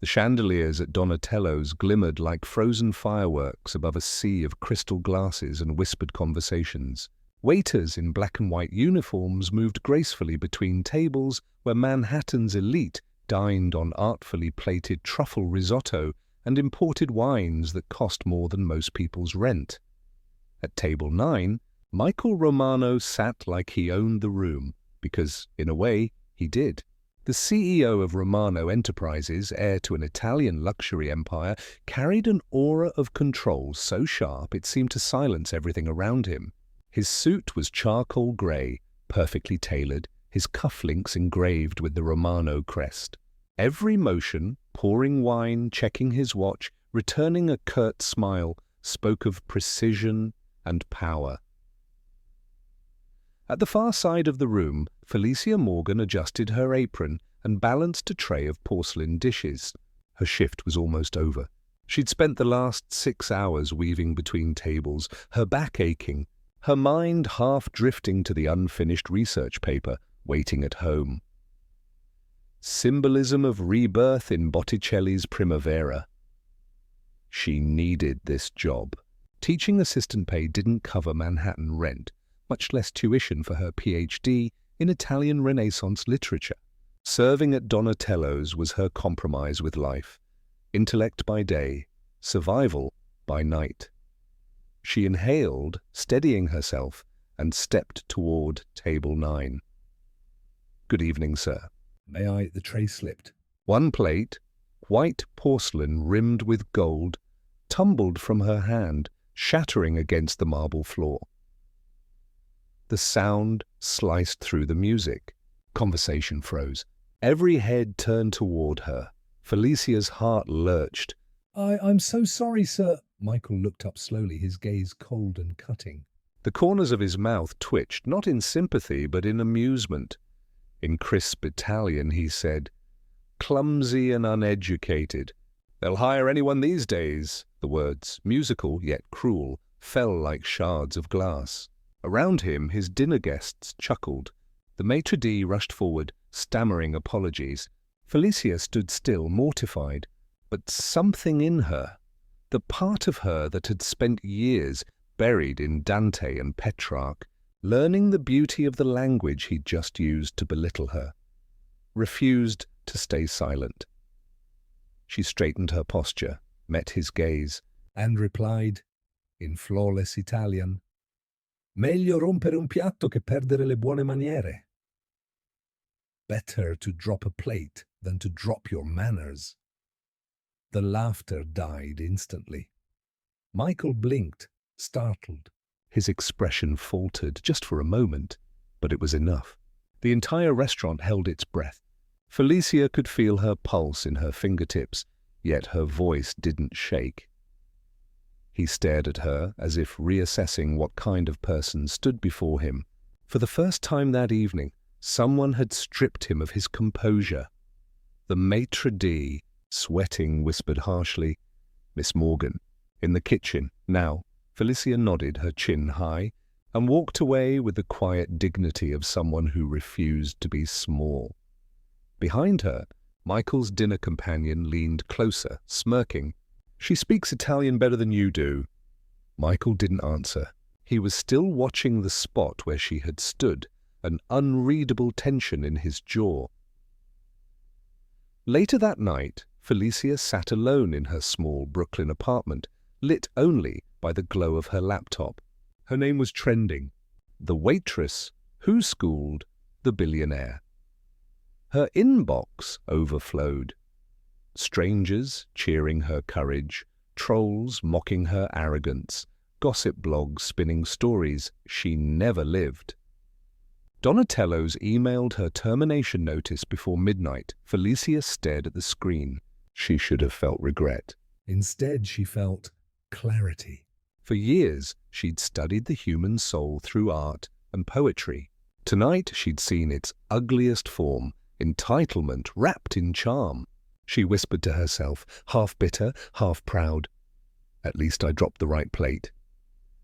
The chandeliers at Donatello's glimmered like frozen fireworks above a sea of crystal glasses and whispered conversations. Waiters in black and white uniforms moved gracefully between tables where Manhattan's elite dined on artfully plated truffle risotto and imported wines that cost more than most people's rent. At table 9, Michael Romano sat like he owned the room, because, in a way, he did. The CEO of Romano Enterprises, heir to an Italian luxury empire, carried an aura of control so sharp it seemed to silence everything around him. His suit was charcoal grey, perfectly tailored, his cufflinks engraved with the Romano crest. Every motion, pouring wine, checking his watch, returning a curt smile, spoke of precision and power. At the far side of the room, Felicia Morgan adjusted her apron and balanced a tray of porcelain dishes. Her shift was almost over. She'd spent the last 6 hours weaving between tables, her back aching, her mind half drifting to the unfinished research paper waiting at home. Symbolism of rebirth in Botticelli's Primavera. She needed this job. Teaching assistant pay didn't cover Manhattan rent, much less tuition for her PhD in Italian Renaissance literature. Serving at Donatello's was her compromise with life. Intellect by day, survival by night. She inhaled, steadying herself, and stepped toward table 9. "Good evening, sir." May I? The tray slipped. One plate, white porcelain rimmed with gold, tumbled from her hand, shattering against the marble floor. The sound sliced through the music. Conversation froze. Every head turned toward her. Felicia's heart lurched. I'm so sorry, sir." Michael looked up slowly, his gaze cold and cutting. The corners of his mouth twitched, not in sympathy, but in amusement. In crisp Italian, he said, "Clumsy and uneducated. They'll hire anyone these days." The words, musical yet cruel, fell like shards of glass. Around him, his dinner guests chuckled. The maitre d' rushed forward, stammering apologies. Felicia stood still, mortified. But something in her, the part of her that had spent years buried in Dante and Petrarch, learning the beauty of the language he'd just used to belittle her, refused to stay silent. She straightened her posture, met his gaze, and replied, in flawless Italian, "Meglio rompere un piatto che perdere le buone maniere." Better to drop a plate than to drop your manners. The laughter died instantly. Michael blinked, startled. His expression faltered just for a moment, but it was enough. The entire restaurant held its breath. Felicia could feel her pulse in her fingertips, yet her voice didn't shake. He stared at her as if reassessing what kind of person stood before him. For the first time that evening, someone had stripped him of his composure. The maitre d', sweating, whispered harshly, "Miss Morgan." In the kitchen, now, Felicia nodded, her chin high, and walked away with the quiet dignity of someone who refused to be small. Behind her, Michael's dinner companion leaned closer, smirking. "She speaks Italian better than you do." Michael didn't answer. He was still watching the spot where she had stood, an unreadable tension in his jaw. Later that night, Felicia sat alone in her small Brooklyn apartment, lit only by the glow of her laptop. Her name was trending. The Waitress, Who Schooled the Billionaire. Her inbox overflowed. Strangers cheering her courage, trolls mocking her arrogance, gossip blogs spinning stories she never lived. Donatello's emailed her termination notice before midnight. Felicia stared at the screen. She should have felt regret. Instead, she felt clarity. For years, she'd studied the human soul through art and poetry. Tonight, she'd seen its ugliest form, entitlement wrapped in charm. She whispered to herself, half bitter, half proud, "At least I dropped the right plate."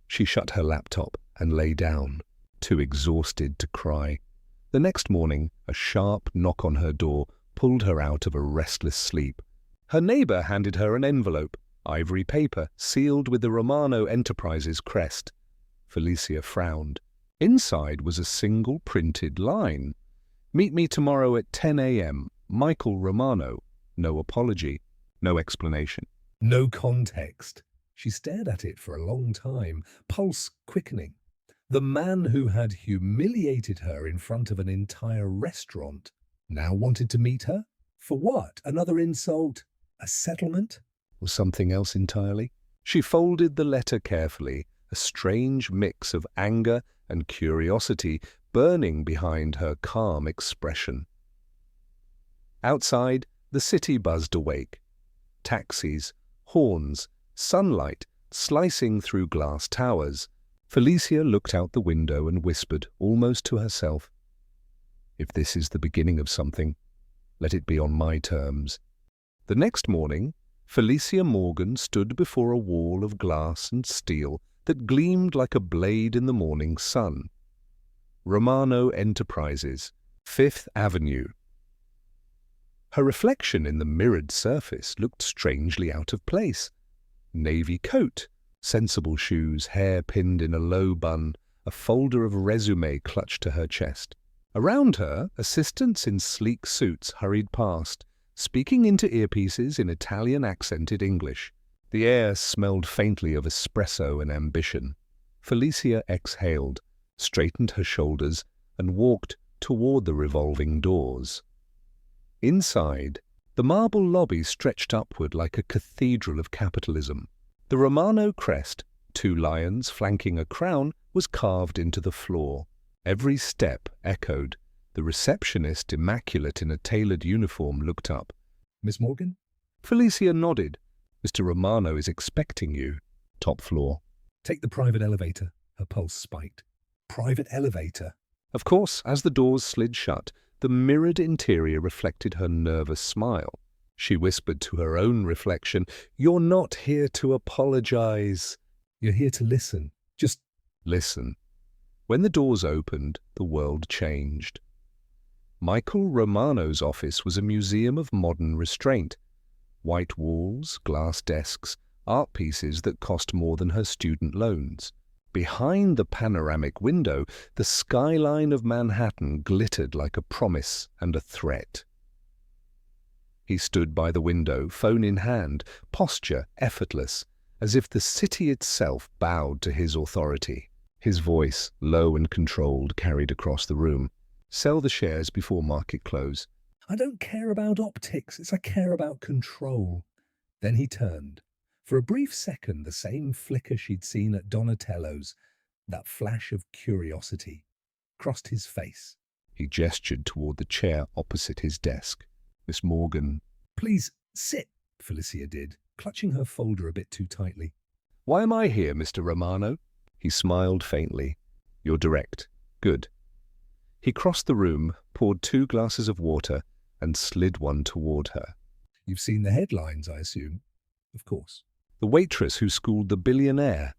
She shut her laptop and lay down, too exhausted to cry. The next morning, a sharp knock on her door pulled her out of a restless sleep. Her neighbor handed her an envelope, ivory paper, sealed with the Romano Enterprises crest. Felicia frowned. Inside was a single printed line. "Meet me tomorrow at 10 a.m. Michael Romano." No apology, no explanation. No context. She stared at it for a long time, pulse quickening. The man who had humiliated her in front of an entire restaurant now wanted to meet her? For what? Another insult? A settlement? Or something else entirely? She folded the letter carefully, a strange mix of anger and curiosity burning behind her calm expression. Outside, the city buzzed awake. Taxis, horns, sunlight slicing through glass towers. Felicia looked out the window and whispered, almost to herself, "If this is the beginning of something, let it be on my terms." The next morning, Felicia Morgan stood before a wall of glass and steel that gleamed like a blade in the morning sun. Romano Enterprises, 5th Avenue. Her reflection in the mirrored surface looked strangely out of place. Navy coat, sensible shoes, hair pinned in a low bun, a folder of resume clutched to her chest. Around her, assistants in sleek suits hurried past, speaking into earpieces in Italian-accented English. The air smelled faintly of espresso and ambition. Felicia exhaled, straightened her shoulders, and walked toward the revolving doors. Inside, the marble lobby stretched upward like a cathedral of capitalism. The Romano crest, 2 lions flanking a crown, was carved into the floor. Every step echoed. The receptionist, immaculate in a tailored uniform, looked up. "Miss Morgan?" Felicia nodded. "Mr. Romano is expecting you." "Top floor." "Take the private elevator." Her pulse spiked. "Private elevator?" Of course, as the doors slid shut, the mirrored interior reflected her nervous smile. She whispered to her own reflection, "You're not here to apologize. "You're here to listen. Just listen." When the doors opened, the world changed. Michael Romano's office was a museum of modern restraint. White walls, glass desks, art pieces that cost more than her student loans. Behind the panoramic window, the skyline of Manhattan glittered like a promise and a threat. He stood by the window, phone in hand, posture effortless, as if the city itself bowed to his authority. His voice, low and controlled, carried across the room. "Sell the shares before market close." "I don't care about optics, I care about control." Then he turned. For a brief second, the same flicker she'd seen at Donatello's, that flash of curiosity, crossed his face. He gestured toward the chair opposite his desk. "Miss Morgan." "Please, sit," Felicia did, clutching her folder a bit too tightly. "Why am I here, Mr. Romano?" He smiled faintly. "You're direct. Good." He crossed the room, poured 2 glasses of water, and slid one toward her. "You've seen the headlines, I assume?" "Of course." "The waitress who schooled the billionaire."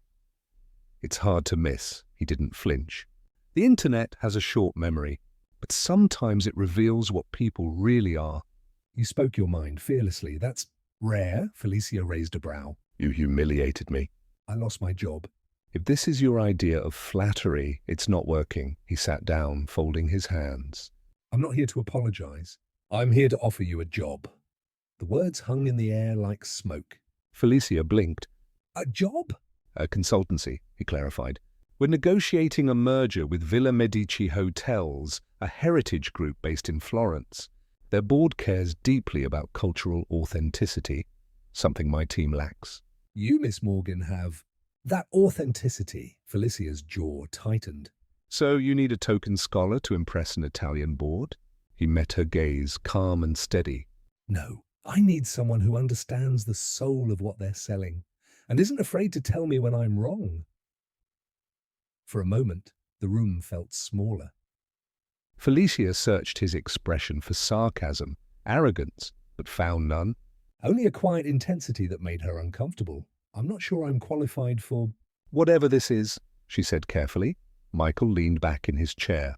It's hard to miss. He didn't flinch. The internet has a short memory, but sometimes it reveals what people really are. "You spoke your mind fearlessly. That's rare." Felicia raised a brow. "You humiliated me." "I lost my job." "If this is your idea of flattery, it's not working." He sat down, folding his hands. "I'm not here to apologize. I'm here to offer you a job." The words hung in the air like smoke. Felicia blinked. "A job?" "A consultancy," he clarified. "We're negotiating a merger with Villa Medici Hotels, a heritage group based in Florence. Their board cares deeply about cultural authenticity, something my team lacks." "You, Miss Morgan, have that authenticity." Felicia's jaw tightened. "So you need a token scholar to impress an Italian board?" He met her gaze, calm and steady. "No, I need someone who understands the soul of what they're selling and isn't afraid to tell me when I'm wrong." For a moment, the room felt smaller. Felicia searched his expression for sarcasm, arrogance, but found none. Only a quiet intensity that made her uncomfortable. "I'm not sure I'm qualified for—" "Whatever this is," she said carefully. Michael leaned back in his chair.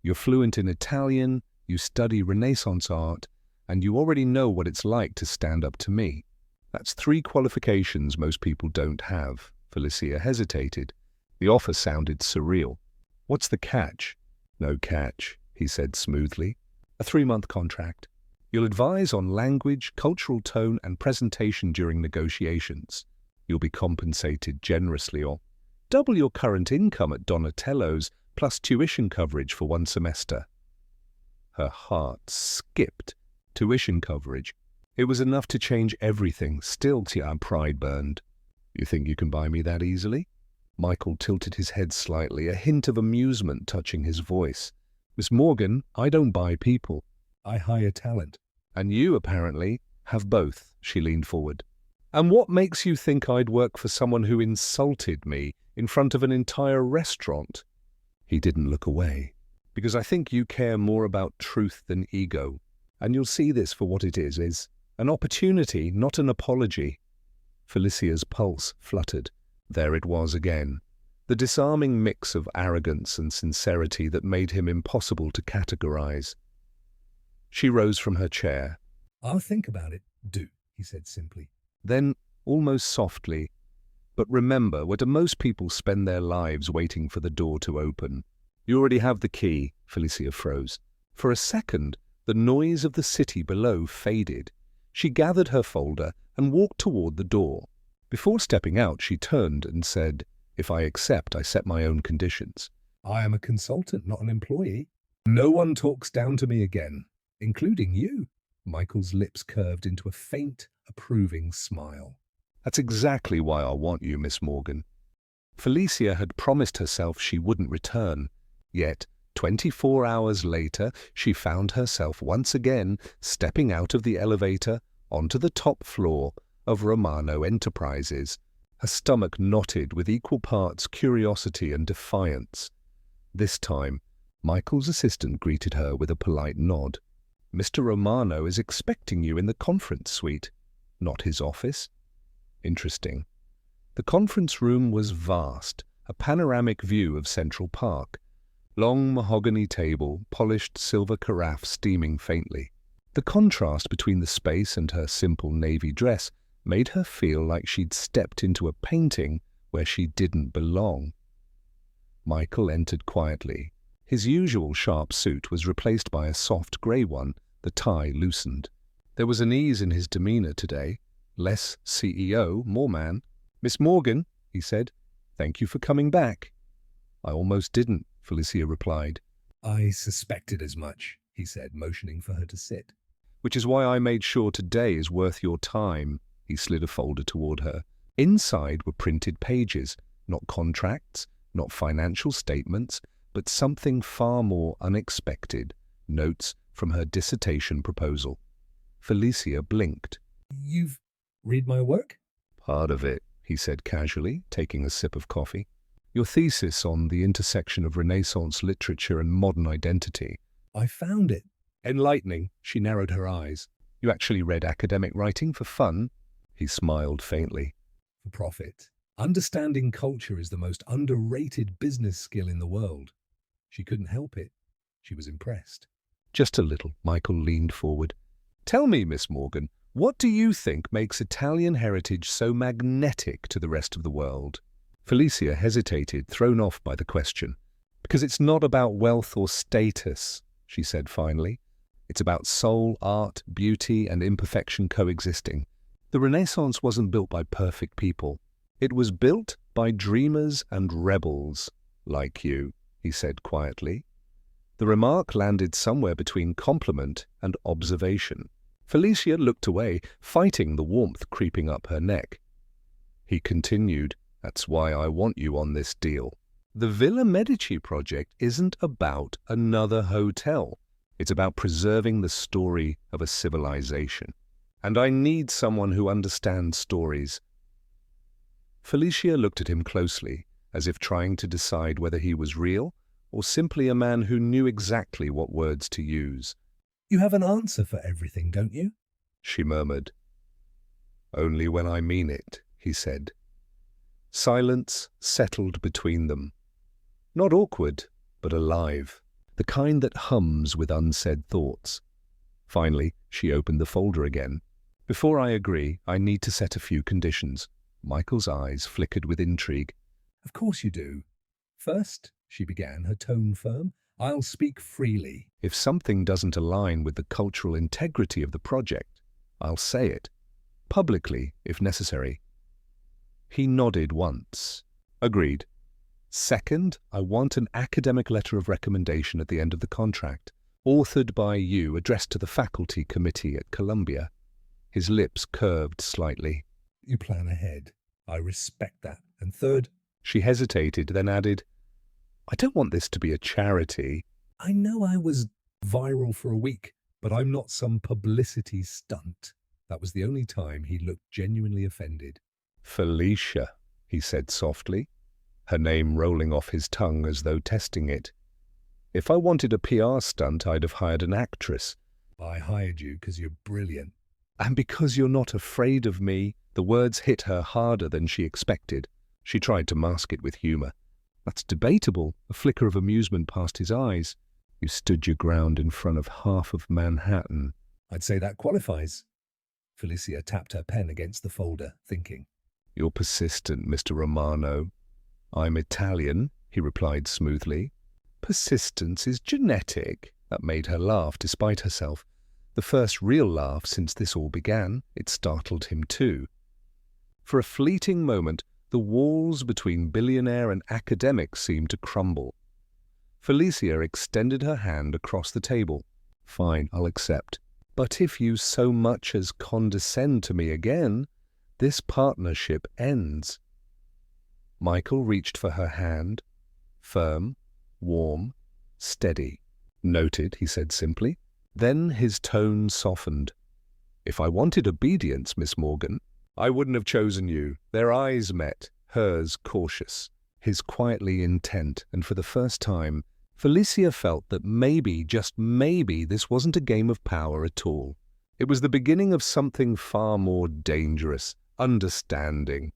"You're fluent in Italian, you study Renaissance art, and you already know what it's like to stand up to me. That's 3 qualifications most people don't have." Felicia hesitated. The offer sounded surreal. "What's the catch?" "No catch," he said smoothly. "A 3-month contract. You'll advise on language, cultural tone, and presentation during negotiations. You'll be compensated generously, or double your current income at Donatello's, plus tuition coverage for 1 semester." Her heart skipped. Tuition coverage. It was enough to change everything. Still, her pride burned. "You think you can buy me that easily?" Michael tilted his head slightly, a hint of amusement touching his voice. "Miss Morgan, I don't buy people. I hire talent." "And you, apparently, have both," she leaned forward. "And what makes you think I'd work for someone who insulted me in front of an entire restaurant?" He didn't look away. "Because I think you care more about truth than ego. And you'll see this for what it is an opportunity, not an apology." Felicia's pulse fluttered. There it was again. The disarming mix of arrogance and sincerity that made him impossible to categorize. She rose from her chair. "I'll think about it." "Do," he said simply. Then, almost softly, "But remember, where do most people spend their lives waiting for the door to open?" "You already have the key," Felicia froze. For a second, the noise of the city below faded. She gathered her folder and walked toward the door. Before stepping out, she turned and said, "If I accept, I set my own conditions." "I am a consultant, not an employee. No one talks down to me again, including you." Michael's lips curved into a faint, approving smile. "That's exactly why I want you, Miss Morgan." Felicia had promised herself she wouldn't return. Yet, 24 hours later, she found herself once again stepping out of the elevator onto the top floor of Romano Enterprises. Her stomach knotted with equal parts curiosity and defiance. This time, Michael's assistant greeted her with a polite nod. "Mr. Romano is expecting you in the conference suite, not his office." Interesting. The conference room was vast, a panoramic view of Central Park. Long mahogany table, polished silver carafe steaming faintly. The contrast between the space and her simple navy dress made her feel like she'd stepped into a painting where she didn't belong. Michael entered quietly. His usual sharp suit was replaced by a soft grey one, the tie loosened. There was an ease in his demeanor today. Less CEO, more man. "Miss Morgan," he said, "thank you for coming back." "I almost didn't," Felicia replied. "I suspected as much," he said, motioning for her to sit. "Which is why I made sure today is worth your time." He slid a folder toward her. Inside were printed pages, not contracts, not financial statements, but something far more unexpected, notes from her dissertation proposal. Felicia blinked. "You've read my work?" "Part of it," he said casually, taking a sip of coffee. "Your thesis on the intersection of Renaissance literature and modern identity." "I found it." Enlightening, she narrowed her eyes. "You actually read academic writing for fun?" He smiled faintly. "For profit. Understanding culture is the most underrated business skill in the world." She couldn't help it. She was impressed. Just a little, Michael leaned forward. "Tell me, Miss Morgan, what do you think makes Italian heritage so magnetic to the rest of the world?" Felicia hesitated, thrown off by the question. "Because it's not about wealth or status," she said finally. "It's about soul, art, beauty, and imperfection coexisting. The Renaissance wasn't built by perfect people. It was built by dreamers and rebels, like you," he said quietly. The remark landed somewhere between compliment and observation. Felicia looked away, fighting the warmth creeping up her neck. He continued, "That's why I want you on this deal. The Villa Medici project isn't about another hotel. It's about preserving the story of a civilization. And I need someone who understands stories." Felicia looked at him closely, as if trying to decide whether he was real or simply a man who knew exactly what words to use. "You have an answer for everything, don't you?" she murmured. "Only when I mean it," he said. Silence settled between them. Not awkward, but alive, the kind that hums with unsaid thoughts. Finally, she opened the folder again. Before I agree, I need to set a few conditions. Michael's eyes flickered with intrigue. Of course you do. First, she began, her tone firm, I'll speak freely. If something doesn't align with the cultural integrity of the project, I'll say it. Publicly, if necessary. He nodded once. Agreed. Second, I want an academic letter of recommendation at the end of the contract, authored by you, addressed to the faculty committee at Columbia. His lips curved slightly. You plan ahead. I respect that. And third, She hesitated, then added, I don't want this to be a charity. I know I was viral for a week, but I'm not some publicity stunt. That was the only time he looked genuinely offended. Felicia, he said softly, her name rolling off his tongue as though testing it. If I wanted a PR stunt, I'd have hired an actress. I hired you because you're brilliant. And because you're not afraid of me. The words hit her harder than she expected. She tried to mask it with humor. That's debatable. A flicker of amusement passed his eyes. You stood your ground in front of half of Manhattan. I'd say that qualifies. Felicia tapped her pen against the folder, thinking. You're persistent, Mr. Romano. I'm Italian, he replied smoothly. Persistence is genetic. That made her laugh despite herself. The first real laugh since this all began. It startled him too. For a fleeting moment, the walls between billionaire and academic seemed to crumble. Felicia extended her hand across the table. Fine, I'll accept. But if you so much as condescend to me again, this partnership ends. Michael reached for her hand. Firm, warm, steady. Noted, he said simply. Then his tone softened. If I wanted obedience, Miss Morgan, I wouldn't have chosen you. Their eyes met, hers cautious, his quietly intent, and for the first time, Felicia felt that maybe, just maybe, this wasn't a game of power at all. It was the beginning of something far more dangerous, understanding.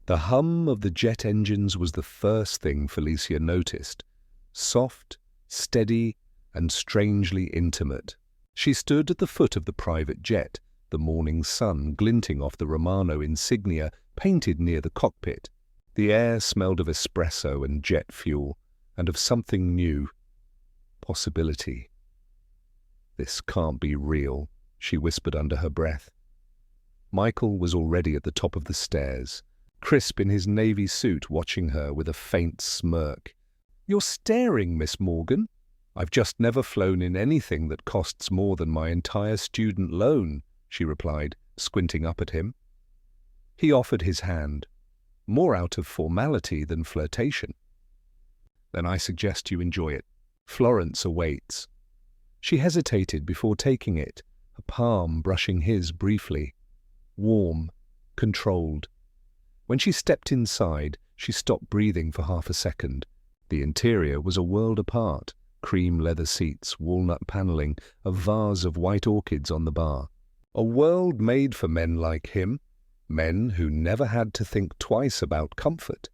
The hum of the jet engines was the first thing Felicia noticed. Soft, steady, and strangely intimate. She stood at the foot of the private jet, the morning sun glinting off the Romano insignia painted near the cockpit. The air smelled of espresso and jet fuel, and of something new. Possibility. This can't be real, she whispered under her breath. Michael was already at the top of the stairs, crisp in his navy suit, watching her with a faint smirk. You're staring, Miss Morgan. I've just never flown in anything that costs more than my entire student loan, she replied, squinting up at him. He offered his hand, more out of formality than flirtation. Then I suggest you enjoy it. Florence awaits. She hesitated before taking it, her palm brushing his briefly. Warm, controlled. When she stepped inside, she stopped breathing for half a second. The interior was a world apart. Cream leather seats, walnut paneling, a vase of white orchids on the bar. A world made for men like him, men who never had to think twice about comfort.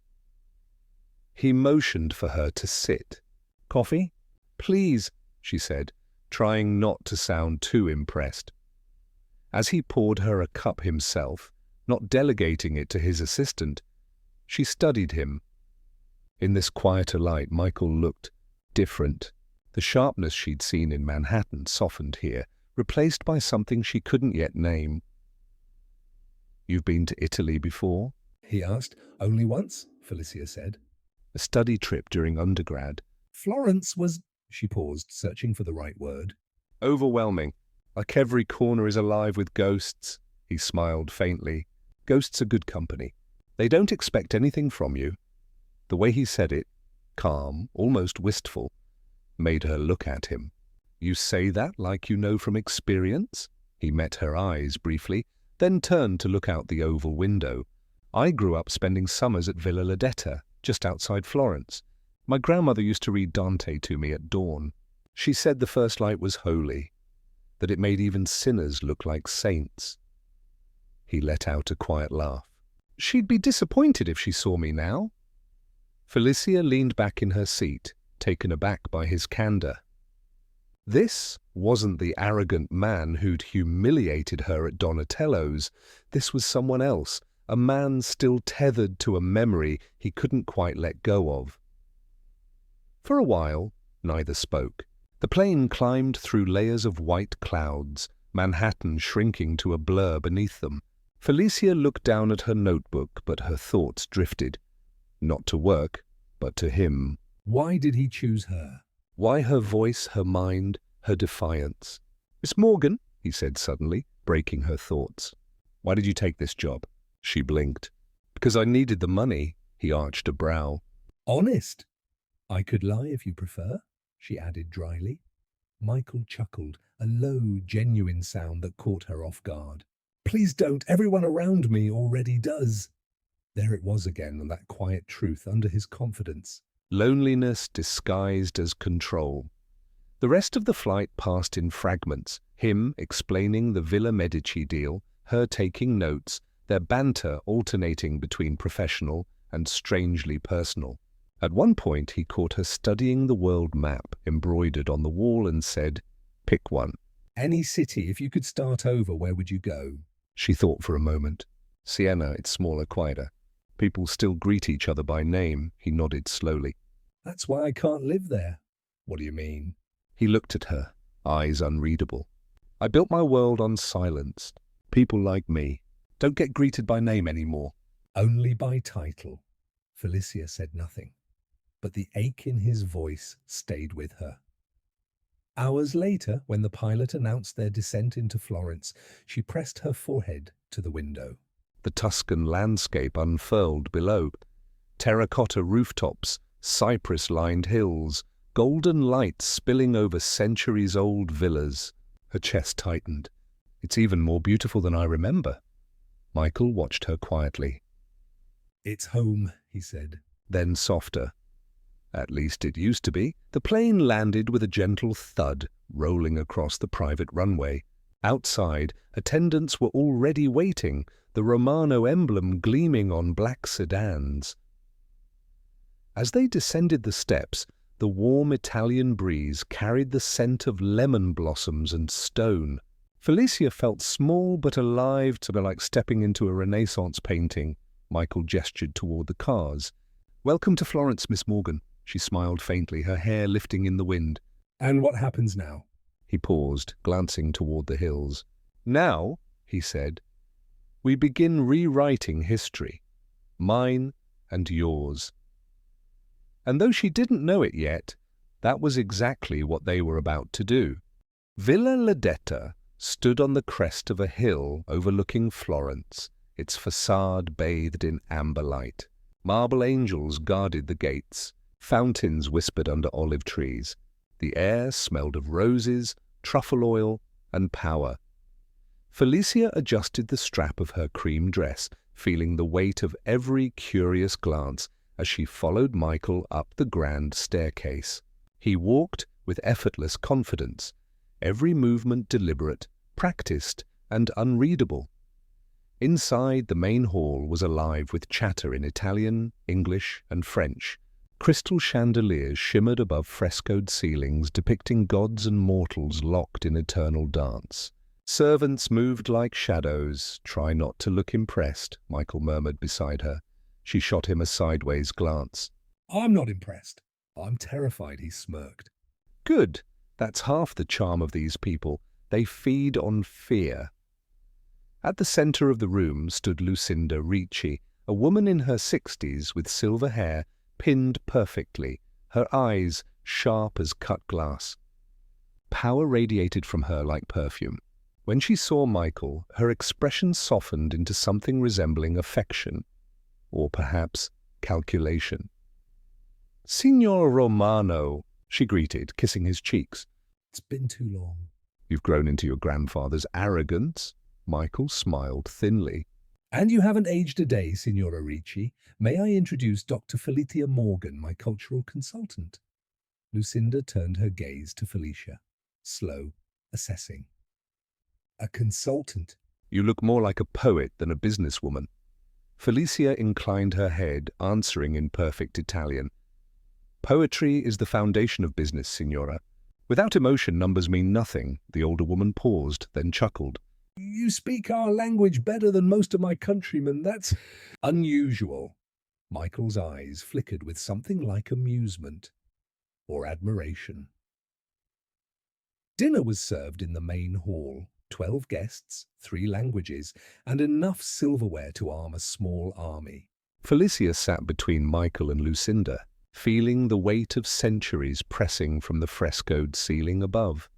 He motioned for her to sit. Coffee? Please, she said, trying not to sound too impressed. As he poured her a cup himself, not delegating it to his assistant, she studied him. In this quieter light, Michael looked different. The sharpness she'd seen in Manhattan softened here, replaced by something she couldn't yet name. You've been to Italy before? He asked. Only once, Felicia said. A study trip during undergrad. Florence was... She paused, searching for the right word. Overwhelming. Like every corner is alive with ghosts. He smiled faintly. Ghosts are good company. They don't expect anything from you. The way he said it, calm, almost wistful, made her look at him. You say that like you know from experience? He met her eyes briefly, then turned to look out the oval window. I grew up spending summers at Villa Ledetta, just outside Florence. My grandmother used to read Dante to me at dawn. She said the first light was holy, that it made even sinners look like saints. He let out a quiet laugh. She'd be disappointed if she saw me now. Felicia leaned back in her seat, taken aback by his candor. This wasn't the arrogant man who'd humiliated her at Donatello's. This was someone else, a man still tethered to a memory he couldn't quite let go of. For a while, neither spoke. The plane climbed through layers of white clouds, Manhattan shrinking to a blur beneath them. Felicia looked down at her notebook, but her thoughts drifted. Not to work, but to him. Why did he choose her? Why her voice, her mind, her defiance? "Miss Morgan," he said suddenly, breaking her thoughts. "Why did you take this job?" She blinked. "Because I needed the money," he arched a brow. Honest. I could lie if you prefer, she added dryly. Michael chuckled, a low, genuine sound that caught her off guard. Please don't, everyone around me already does. There it was again, that quiet truth under his confidence. Loneliness disguised as control. The rest of the flight passed in fragments, him explaining the Villa Medici deal, her taking notes, their banter alternating between professional and strangely personal. At one point he caught her studying the world map embroidered on the wall and said, "Pick one." Any city, if you could start over, where would you go? She thought for a moment. "Siena, it's smaller, quieter. People still greet each other by name," he nodded slowly. That's why I can't live there. What do you mean? He looked at her, eyes unreadable. "I built my world on silence. People like me don't get greeted by name anymore." Only by title. Felicia said nothing, but the ache in his voice stayed with her. Hours later, when the pilot announced their descent into Florence, she pressed her forehead to the window. The Tuscan landscape unfurled below. Terracotta rooftops, cypress-lined hills, golden lights spilling over centuries-old villas. Her chest tightened. "It's even more beautiful than I remember." Michael watched her quietly. It's home, he said. Then softer. "At least it used to be." The plane landed with a gentle thud, rolling across the private runway. Outside, attendants were already waiting, the Romano emblem gleaming on black sedans. As they descended the steps, the warm Italian breeze carried the scent of lemon blossoms and stone. Felicia felt small but alive, to be like stepping into a Renaissance painting. Michael gestured toward the cars. "Welcome to Florence, Miss Morgan." She smiled faintly, her hair lifting in the wind. And what happens now? He paused, glancing toward the hills. "Now," he said, "we begin rewriting history. Mine and yours." And though she didn't know it yet, that was exactly what they were about to do. Villa Ledetta stood on the crest of a hill overlooking Florence, its facade bathed in amber light. Marble angels guarded the gates. Fountains whispered under olive trees. The air smelled of roses, truffle oil, and power. Felicia adjusted the strap of her cream dress, feeling the weight of every curious glance as she followed Michael up the grand staircase. He walked with effortless confidence, every movement deliberate, practiced, and unreadable. Inside, the main hall was alive with chatter in Italian, English, and French. Crystal chandeliers shimmered above frescoed ceilings depicting gods and mortals locked in eternal dance. Servants moved like shadows. "Try not to look impressed," Michael murmured beside her. She shot him a sideways glance. I'm not impressed. I'm terrified, he smirked. "Good. That's half the charm of these people. They feed on fear." At the center of the room stood Lucinda Ricci, a woman in her 60s with silver hair pinned perfectly, her eyes sharp as cut glass. Power radiated from her like perfume. When she saw Michael, her expression softened into something resembling affection, or perhaps calculation. "Signor Romano," she greeted, kissing his cheeks. It's been too long. "You've grown into your grandfather's arrogance." Michael smiled thinly. And you haven't aged a day, Signora Ricci. May I introduce Dr. Felicia Morgan, my cultural consultant? Lucinda turned her gaze to Felicia, slow, assessing. A consultant? "You look more like a poet than a businesswoman." Felicia inclined her head, answering in perfect Italian. "Poetry is the foundation of business, signora. Without emotion, numbers mean nothing. The older woman paused, then chuckled. You speak our language better than most of my countrymen. That's unusual. Michael's eyes flickered with something like amusement or admiration. Dinner was served in the main hall. 12 guests, 3 languages, and enough silverware to arm a small army. Felicia sat between Michael and Lucinda, feeling the weight of centuries pressing from the frescoed ceiling above.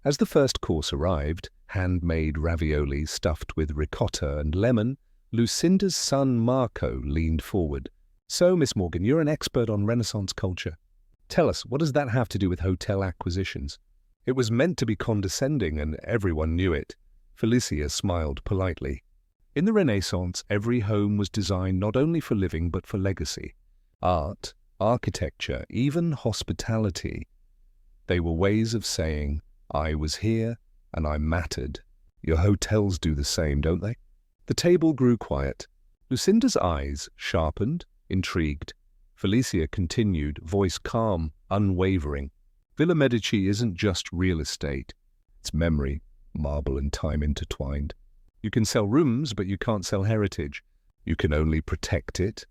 As the first course arrived, handmade ravioli stuffed with ricotta and lemon, Lucinda's son Marco leaned forward. So, Miss Morgan, you're an expert on Renaissance culture. Tell us, what does that have to do with hotel acquisitions? It was meant to be condescending, and everyone knew it. Felicia smiled politely. In the Renaissance, every home was designed not only for living but for legacy. Art, architecture, even hospitality. They were ways of saying, I was here and I mattered. Your hotels do the same, don't they? The table grew quiet. Lucinda's eyes sharpened, intrigued. Felicia continued, voice calm, unwavering. Villa Medici isn't just real estate. It's memory, marble and time intertwined. You can sell rooms, but you can't sell heritage. You can only protect it.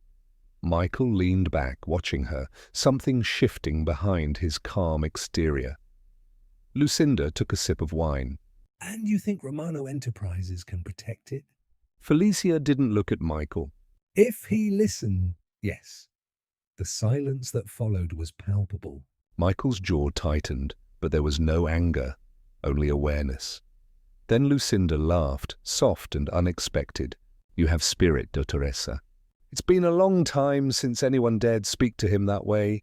Michael leaned back, watching her, something shifting behind his calm exterior. Lucinda took a sip of wine. And you think Romano Enterprises can protect it? Felicia didn't look at Michael. If he listened, yes. The silence that followed was palpable. Michael's jaw tightened, but there was no anger, only awareness. Then Lucinda laughed, soft and unexpected. You have spirit, Dottoressa. It's been a long time since anyone dared speak to him that way.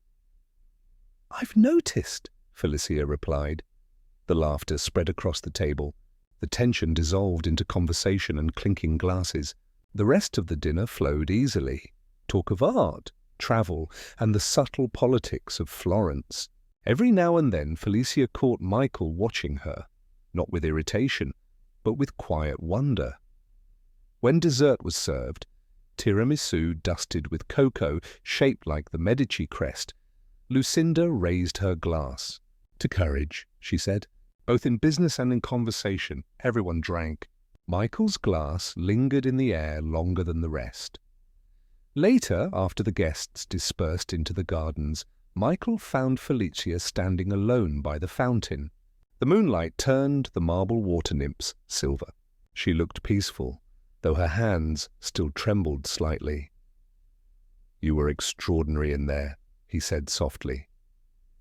I've noticed, Felicia replied. The laughter spread across the table. The tension dissolved into conversation and clinking glasses. The rest of the dinner flowed easily. Talk of art, travel, and the subtle politics of Florence. Every now and then Felicia caught Michael watching her, not with irritation, but with quiet wonder. When dessert was served, tiramisu dusted with cocoa, shaped like the Medici crest, Lucinda raised her glass. To courage, she said. Both in business and in conversation, everyone drank. Michael's glass lingered in the air longer than the rest. Later, after the guests dispersed into the gardens, Michael found Felicia standing alone by the fountain. The moonlight turned the marble water nymphs silver. She looked peaceful, though her hands still trembled slightly. You were extraordinary in there, he said softly.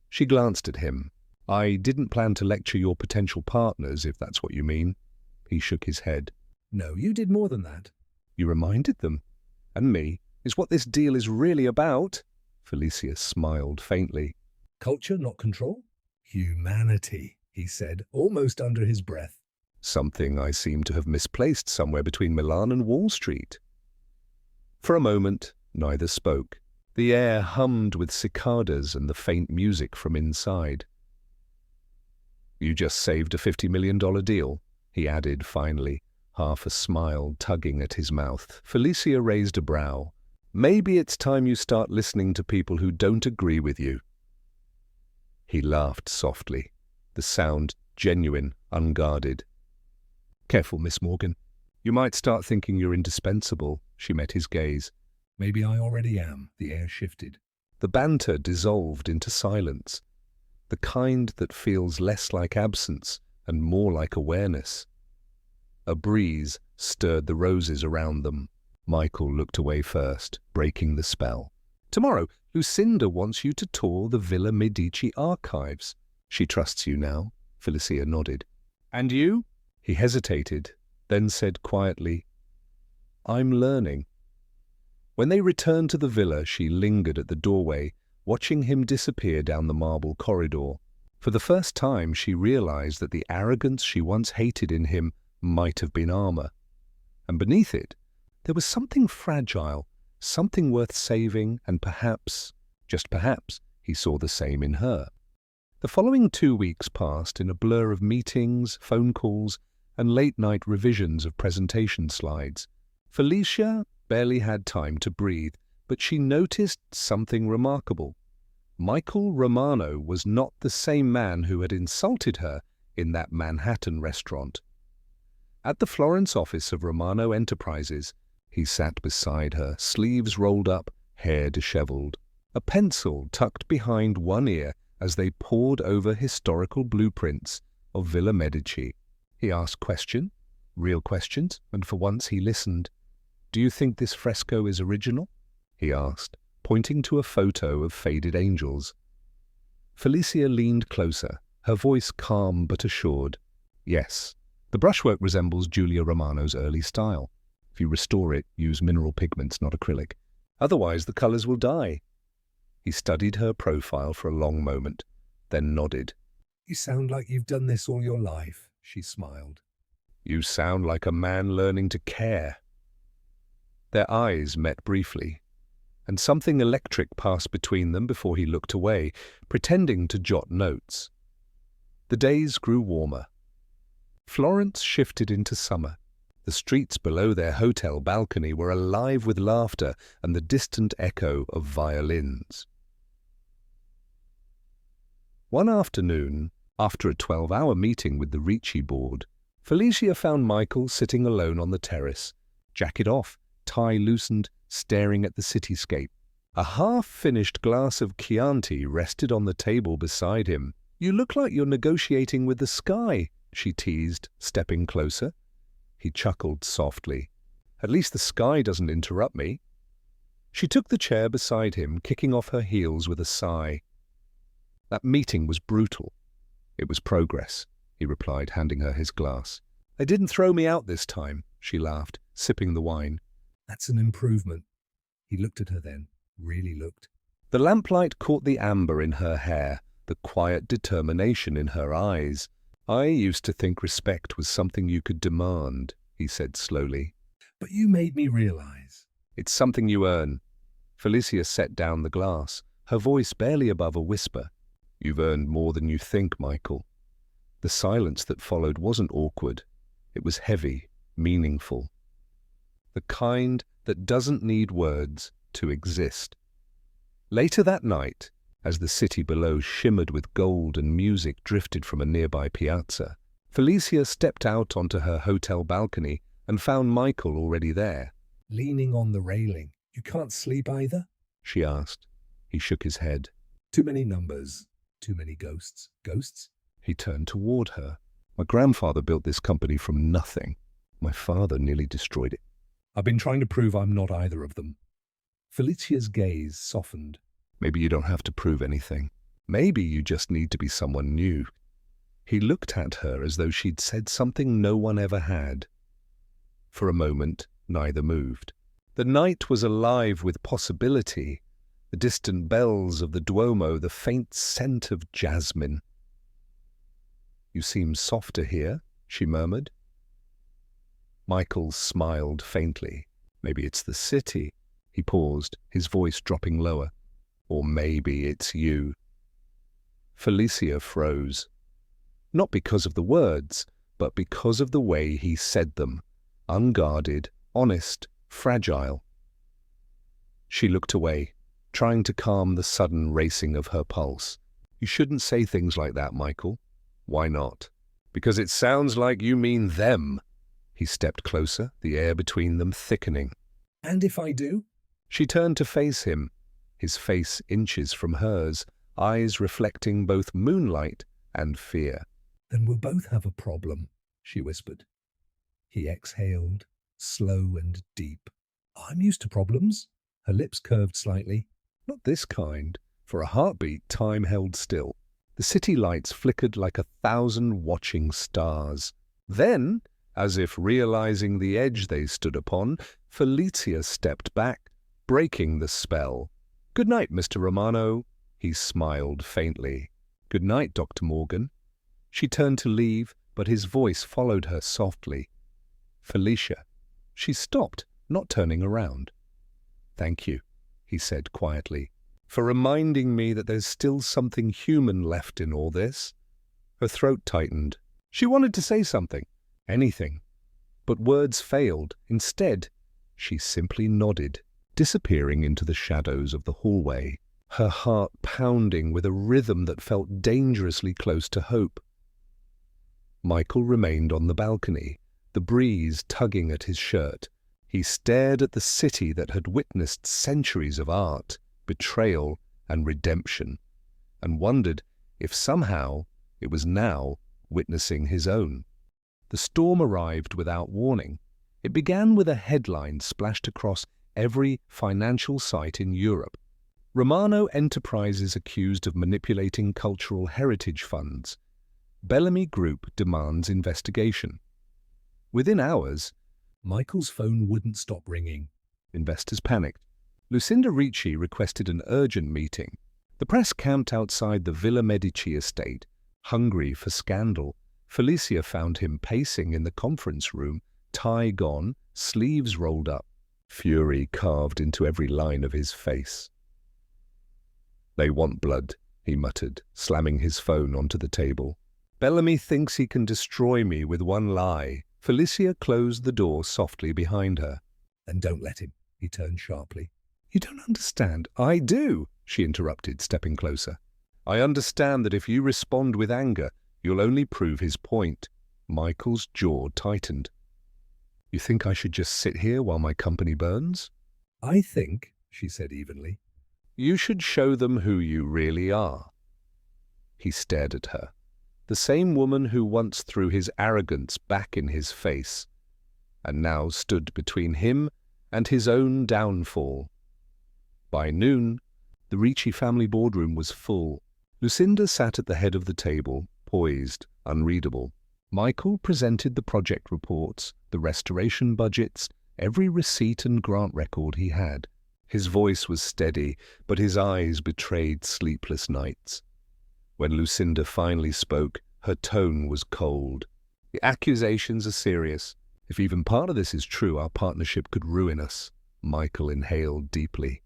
She glanced at him. I didn't plan to lecture your potential partners, if that's what you mean. He shook his head. No, you did more than that. You reminded them, and me, is what this deal is really about. Felicia smiled faintly. Culture, not control? Humanity, he said, almost under his breath. Something I seem to have misplaced somewhere between Milan and Wall Street. For a moment, neither spoke. The air hummed with cicadas and the faint music from inside. You just saved a $50 million deal, he added finally, half a smile tugging at his mouth. Felicia raised a brow. Maybe it's time you start listening to people who don't agree with you. He laughed softly, the sound genuine, unguarded. Careful, Miss Morgan. You might start thinking you're indispensable. She met his gaze. Maybe I already am. The air shifted. The banter dissolved into silence, the kind that feels less like absence and more like awareness. A breeze stirred the roses around them. Michael looked away first, breaking the spell. Tomorrow, Lucinda wants you to tour the Villa Medici archives. She trusts you now, Felicia nodded. And you? He hesitated, then said quietly, I'm learning. When they returned to the villa, she lingered at the doorway, watching him disappear down the marble corridor. For the first time, she realized that the arrogance she once hated in him might have been armor. And beneath it, there was something fragile, something worth saving, and perhaps, just perhaps, he saw the same in her. The following 2 weeks passed in a blur of meetings, phone calls, and late-night revisions of presentation slides. Felicia barely had time to breathe, but she noticed something remarkable. Michael Romano was not the same man who had insulted her in that Manhattan restaurant. At the Florence office of Romano Enterprises, he sat beside her, sleeves rolled up, hair disheveled, a pencil tucked behind one ear as they pored over historical blueprints of Villa Medici. He asked real questions, and for once he listened. "Do you think this fresco is original?" he asked, pointing to a photo of faded angels. Felicia leaned closer, her voice calm but assured. "Yes. The brushwork resembles Julia Romano's early style. If you restore it, use mineral pigments, not acrylic. Otherwise, the colors will die." He studied her profile for a long moment, then nodded. You sound like you've done this all your life, she smiled. "You sound like a man learning to care." Their eyes met briefly, and something electric passed between them before he looked away, pretending to jot notes. The days grew warmer. Florence shifted into summer. The streets below their hotel balcony were alive with laughter and the distant echo of violins. One afternoon, after a 12-hour meeting with the Ricci board, Felicia found Michael sitting alone on the terrace, jacket off, tie loosened, staring at the cityscape. A half-finished glass of Chianti rested on the table beside him. "You look like you're negotiating with the sky," she teased, stepping closer. He chuckled softly. "At least the sky doesn't interrupt me." She took the chair beside him, kicking off her heels with a sigh. "That meeting was brutal." "It was progress," he replied, handing her his glass. "They didn't throw me out this time," she laughed, sipping the wine. That's an improvement. He looked at her then, really looked. The lamplight caught the amber in her hair, the quiet determination in her eyes. "I used to think respect was something you could demand," he said slowly. "But you made me realize." "It's something you earn." Felicia set down the glass, her voice barely above a whisper. "You've earned more than you think, Michael." The silence that followed wasn't awkward. It was heavy, meaningful. The kind that doesn't need words to exist. Later that night, as the city below shimmered with gold and music drifted from a nearby piazza, Felicia stepped out onto her hotel balcony and found Michael already there. "Leaning on the railing. You can't sleep either?" she asked. He shook his head. "Too many numbers. Too many ghosts." "Ghosts?" He turned toward her. "My grandfather built this company from nothing. My father nearly destroyed it." "I've been trying to prove I'm not either of them." Felicia's gaze softened. "Maybe you don't have to prove anything. Maybe you just need to be someone new." He looked at her as though she'd said something no one ever had. For a moment, neither moved. The night was alive with possibility. The distant bells of the Duomo, the faint scent of jasmine. "You seem softer here," she murmured. Michael smiled faintly. "Maybe it's the city." He paused, his voice dropping lower. "Or maybe it's you." Felicia froze. Not because of the words, but because of the way he said them. Unguarded, honest, fragile. She looked away, trying to calm the sudden racing of her pulse. "You shouldn't say things like that, Michael." "Why not?" "Because it sounds like you mean them." He stepped closer, the air between them thickening. "And if I do?" She turned to face him, his face inches from hers, eyes reflecting both moonlight and fear. "Then we'll both have a problem," she whispered. He exhaled, slow and deep. "I'm used to problems." Her lips curved slightly. "Not this kind." For a heartbeat, time held still. The city lights flickered like 1,000 watching stars. Then, as if realizing the edge they stood upon, Felicia stepped back, breaking the spell. "Good night, Mr. Romano." He smiled faintly. "Good night, Dr. Morgan." She turned to leave, but his voice followed her softly. "Felicia." She stopped, not turning around. "Thank you," he said quietly, "for reminding me that there's still something human left in all this." Her throat tightened. She wanted to say something, anything, but words failed. Instead, she simply nodded, disappearing into the shadows of the hallway. her heart pounding with a rhythm that felt dangerously close to hope. Michael remained on the balcony, the breeze tugging at his shirt. He stared at the city that had witnessed centuries of art, betrayal, and redemption, and wondered if somehow it was now witnessing his own. The storm arrived without warning. It began with a headline splashed across every financial site in Europe. Romano Enterprises accused of manipulating cultural heritage funds. Bellamy Group demands investigation. Within hours, Michael's phone wouldn't stop ringing. investors panicked. Lucinda Ricci requested an urgent meeting. The press camped outside the Villa Medici estate, hungry for scandal. Felicia found him pacing in the conference room, tie gone, sleeves rolled up, fury carved into every line of his face. "They want blood," he muttered, slamming his phone onto the table. "Bellamy thinks he can destroy me with one lie." Felicia closed the door softly behind her. "Then don't let him," he turned sharply. "You don't understand." "I do," she interrupted, stepping closer. "I understand that if you respond with anger, you'll only prove his point." Michael's jaw tightened. "You think I should just sit here while my company burns?" "I think," she said evenly, "You should show them who you really are." He stared at her, the same woman who once threw his arrogance back in his face, and now stood between him and his own downfall. By noon, the Ricci family boardroom was full. Lucinda sat at the head of the table, poised, unreadable. Michael presented the project reports, the restoration budgets, every receipt and grant record he had. His voice was steady, but his eyes betrayed sleepless nights. When Lucinda finally spoke, her tone was cold. "The accusations are serious. If even part of this is true, our partnership could ruin us." Michael inhaled deeply.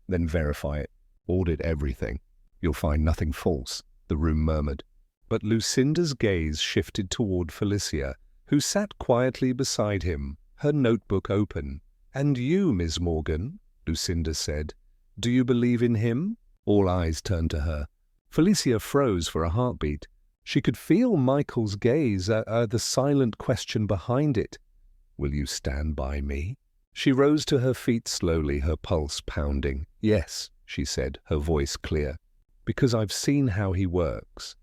"Then verify it. Audit everything. You'll find nothing false," the room murmured. But Lucinda's gaze shifted toward Felicia, who sat quietly beside him, her notebook open. "And you, Miss Morgan," Lucinda said, "do you believe in him?" All eyes turned to her. Felicia froze for a heartbeat. She could feel Michael's gaze, the silent question behind it. "Will you stand by me?" She rose to her feet slowly, her pulse pounding. "Yes," she said, her voice clear, "because I've seen how he works.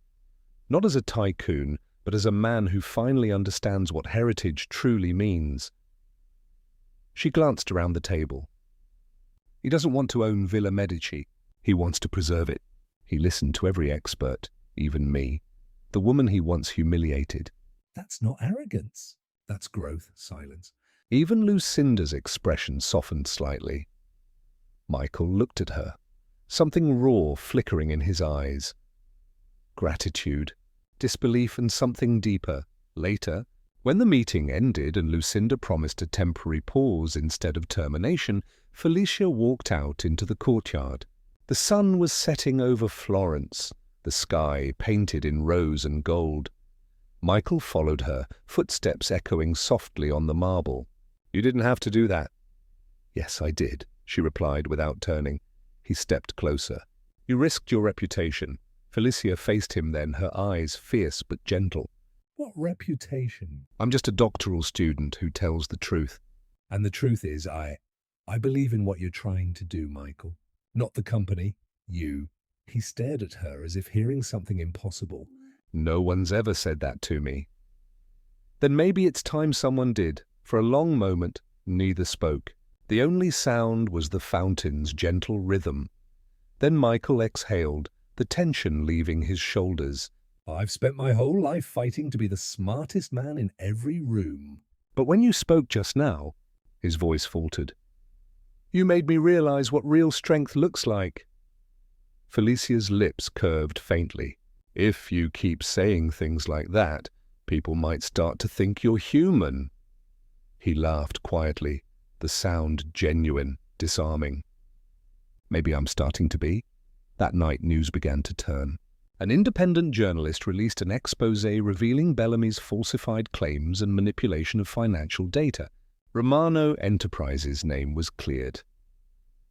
Not as a tycoon, but as a man who finally understands what heritage truly means." She glanced around the table. "He doesn't want to own Villa Medici. He wants to preserve it. He listened to every expert, even me, the woman he once humiliated." "That's not arrogance. That's growth." Silence. Even Lucinda's expression softened slightly. Michael looked at her, something raw flickering in his eyes. Gratitude, disbelief, and something deeper. Later, when the meeting ended and Lucinda promised a temporary pause instead of termination, Felicia walked out into the courtyard. The sun was setting over Florence, the sky painted in rose and gold. Michael followed her, footsteps echoing softly on the marble. "You didn't have to do that." "Yes, I did," she replied without turning. He stepped closer. "You risked your reputation." Felicia faced him then, her eyes fierce but gentle. "What reputation?" "I'm just a doctoral student who tells the truth." "And the truth is, I believe in what you're trying to do, Michael. Not the company, you." He stared at her as if hearing something impossible. "No one's ever said that to me." "Then maybe it's time someone did." For a long moment, neither spoke. The only sound was the fountain's gentle rhythm. Then Michael exhaled, the tension leaving his shoulders. "I've spent my whole life fighting to be the smartest man in every room." "But when you spoke just now," his voice faltered, "you made me realize what real strength looks like." Felicia's lips curved faintly. "If you keep saying things like that, people might start to think you're human." He laughed quietly, the sound genuine, disarming. "Maybe I'm starting to be." That night, news began to turn. An independent journalist released an exposé revealing Bellamy's falsified claims and manipulation of financial data. Romano Enterprises' name was cleared.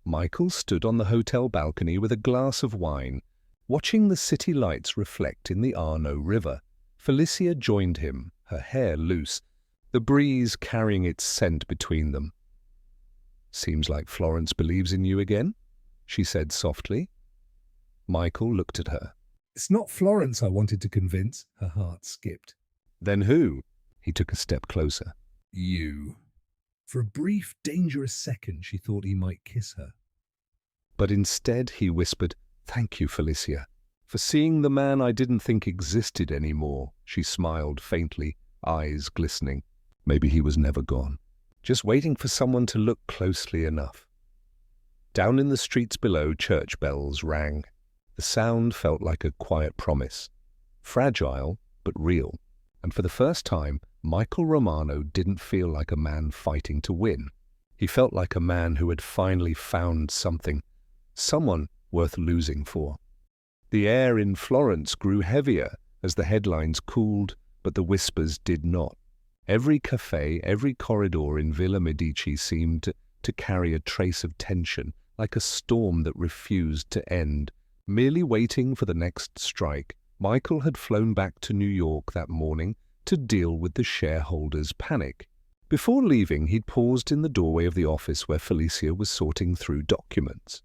Michael stood on the hotel balcony with a glass of wine, watching the city lights reflect in the Arno River. Felicia joined him, her hair loose, the breeze carrying its scent between them. "Seems like Florence believes in you again," she said softly. Michael looked at her. It's not Florence I wanted to convince. Her heart skipped. "Then who?" He took a step closer. You. For a brief, dangerous second, she thought he might kiss her. But instead he whispered, "Thank you, Felicia, for seeing the man I didn't think existed anymore." She smiled faintly, eyes glistening. Maybe he was never gone, just waiting for someone to look closely enough. Down in the streets below, church bells rang. The sound felt like a quiet promise, fragile but real. And for the first time, Michael Romano didn't feel like a man fighting to win. He felt like a man who had finally found something, someone worth losing for. The air in Florence grew heavier as the headlines cooled, but the whispers did not. Every cafe, every corridor in Villa Medici seemed to carry a trace of tension, like a storm that refused to end, merely waiting for the next strike. Michael had flown back to New York that morning to deal with the shareholders' panic. Before leaving, he'd paused in the doorway of the office where Felicia was sorting through documents.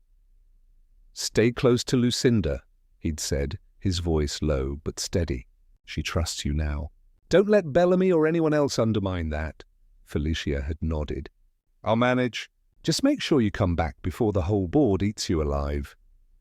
"Stay close to Lucinda," he'd said, his voice low but steady. "She trusts you now. Don't let Bellamy or anyone else undermine that." Felicia had nodded. "I'll manage. Just make sure you come back before the whole board eats you alive."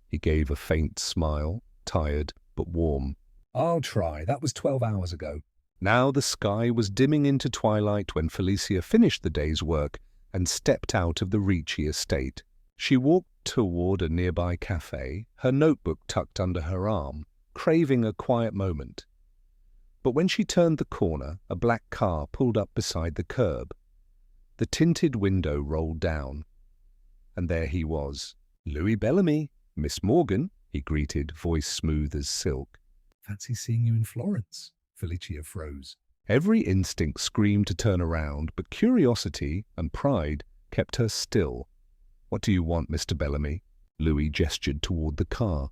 He gave a faint smile, tired but warm. I'll try. That was 12 hours ago. Now the sky was dimming into twilight when Felicia finished the day's work and stepped out of the Ricci estate. She walked toward a nearby cafe, her notebook tucked under her arm, craving a quiet moment. But when she turned the corner, a black car pulled up beside the curb. The tinted window rolled down, and there he was. "Louis Bellamy, Miss Morgan," he greeted, voice smooth as silk. Fancy seeing you in Florence. Felicia froze. Every instinct screamed to turn around, but curiosity and pride kept her still. "What do you want, Mr. Bellamy?" Louis gestured toward the car.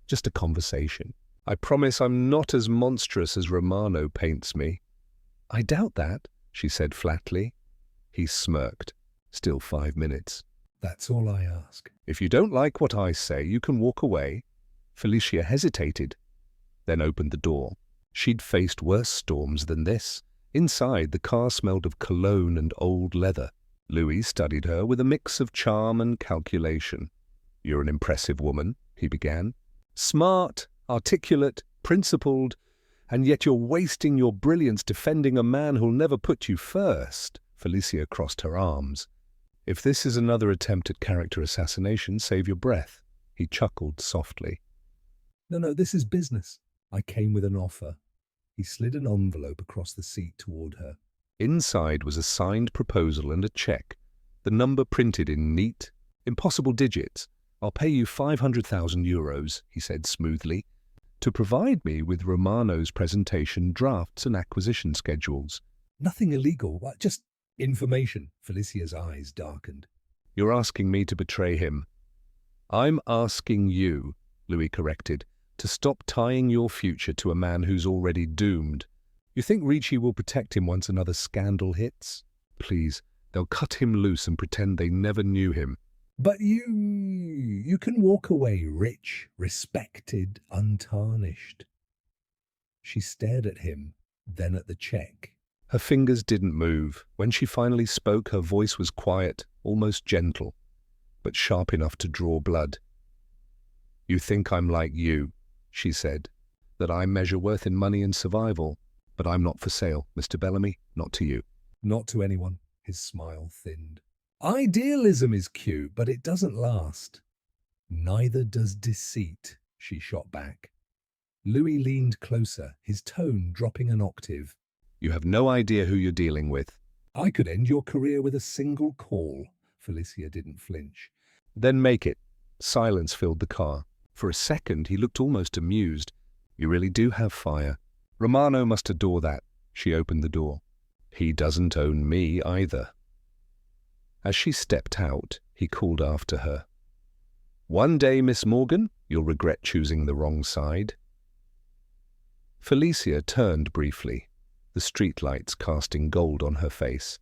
"Just a conversation. I promise I'm not as monstrous as Romano paints me." "I doubt that," she said flatly. He smirked. "Still 5 minutes." That's all I ask. "If you don't like what I say, you can walk away." Felicia hesitated, then opened the door. She'd faced worse storms than this. Inside, the car smelled of cologne and old leather. Louis studied her with a mix of charm and calculation. "You're an impressive woman," he began. "Smart, articulate, principled, and yet you're wasting your brilliance defending a man who'll never put you first." Felicia crossed her arms. "If this is another attempt at character assassination, save your breath." He chuckled softly. No, this is business. I came with an offer. He slid an envelope across the seat toward her. Inside was a signed proposal and a check, the number printed in neat, impossible digits. "I'll pay you 500,000 euros, he said smoothly, "to provide me with Romano's presentation drafts and acquisition schedules." Nothing illegal, just information. Felicia's eyes darkened. "You're asking me to betray him." "I'm asking you," Louis corrected, "to stop tying your future to a man who's already doomed. You think Ricci will protect him once another scandal hits? Please, they'll cut him loose and pretend they never knew him." But you can walk away rich, respected, untarnished. She stared at him, then at the check. Her fingers didn't move. When she finally spoke, her voice was quiet, almost gentle, but sharp enough to draw blood. "You think I'm like you," she said, "that I measure worth in money and survival. But I'm not for sale, Mr. Bellamy, not to you." Not to anyone. His smile thinned. Idealism is cute, but it doesn't last. Neither does deceit, she shot back. Louis leaned closer, his tone dropping an octave. "You have no idea who you're dealing with." I could end your career with a single call. Felicia didn't flinch. "Then make it." Silence filled the car. For a second, he looked almost amused. "You really do have fire. Romano must adore that." She opened the door. "He doesn't own me either." As she stepped out, he called after her. "One day, Miss Morgan, you'll regret choosing the wrong side." Felicia turned briefly, the streetlights casting gold on her face.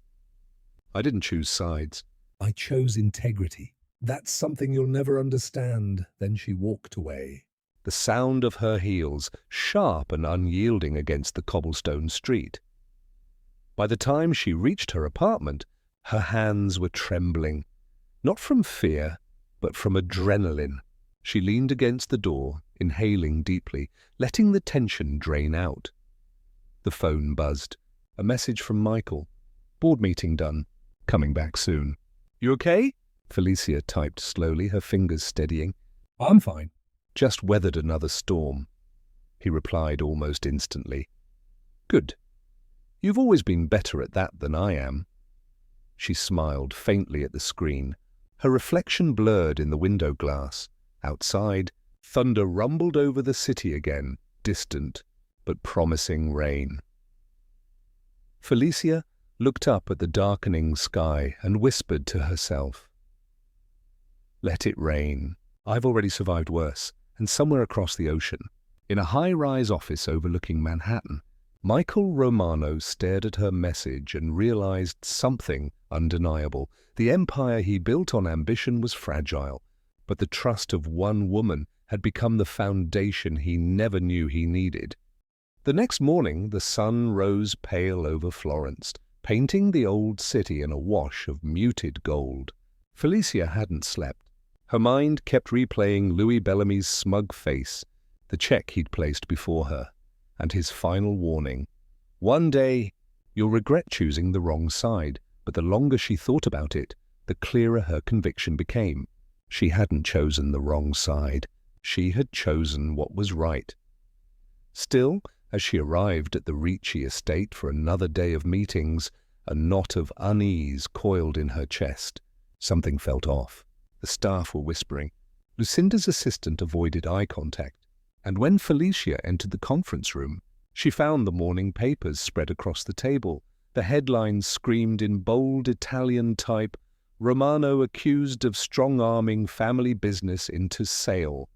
"I didn't choose sides." "I chose integrity. That's something you'll never understand." Then she walked away. The sound of her heels, sharp and unyielding against the cobblestone street. By the time she reached her apartment, her hands were trembling, not from fear, but from adrenaline. She leaned against the door, inhaling deeply, letting the tension drain out. The phone buzzed. A message from Michael. "Board meeting done. Coming back soon." "You okay?" Felicia typed slowly, her fingers steadying. "I'm fine." "Just weathered another storm," he replied almost instantly. "Good. You've always been better at that than I am." She smiled faintly at the screen, her reflection blurred in the window glass. Outside, thunder rumbled over the city again, distant but promising rain. Felicia looked up at the darkening sky and whispered to herself, "Let it rain. I've already survived worse." And somewhere across the ocean, in a high-rise office overlooking Manhattan, Michael Romano stared at her message and realized something undeniable. The empire he built on ambition was fragile, but the trust of one woman had become the foundation he never knew he needed. The next morning, the sun rose pale over Florence, painting the old city in a wash of muted gold. Felicia hadn't slept. Her mind kept replaying Louis Bellamy's smug face, the check he'd placed before her, and his final warning. "One day, you'll regret choosing the wrong side." But the longer she thought about it, the clearer her conviction became. She hadn't chosen the wrong side. She had chosen what was right. Still, as she arrived at the Ricci estate for another day of meetings, a knot of unease coiled in her chest. Something felt off. The staff were whispering. Lucinda's assistant avoided eye contact, and when Felicia entered the conference room, she found the morning papers spread across the table. The headlines screamed in bold Italian type, "Romano accused of strong-arming family business into sale."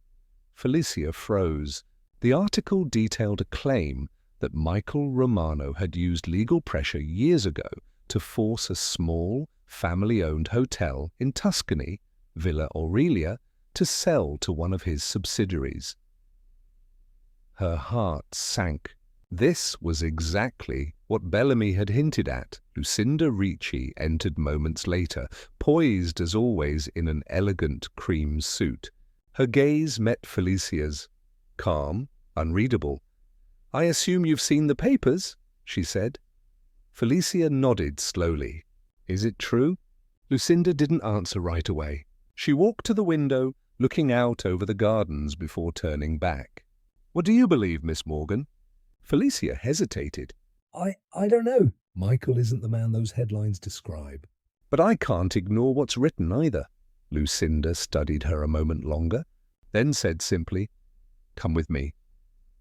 Felicia froze. The article detailed a claim that Michael Romano had used legal pressure years ago to force a small, family-owned hotel in Tuscany, Villa Aurelia, to sell to one of his subsidiaries. Her heart sank. This was exactly what Bellamy had hinted at. Lucinda Ricci entered moments later, poised as always in an elegant cream suit. Her gaze met Felicia's, calm, unreadable. "I assume you've seen the papers," she said. Felicia nodded slowly. "Is it true?" Lucinda didn't answer right away. She walked to the window, looking out over the gardens before turning back. "What do you believe, Miss Morgan?" Felicia hesitated. I don't know. Michael isn't the man those headlines describe." "But I can't ignore what's written either." Lucinda studied her a moment longer, then said simply, "Come with me."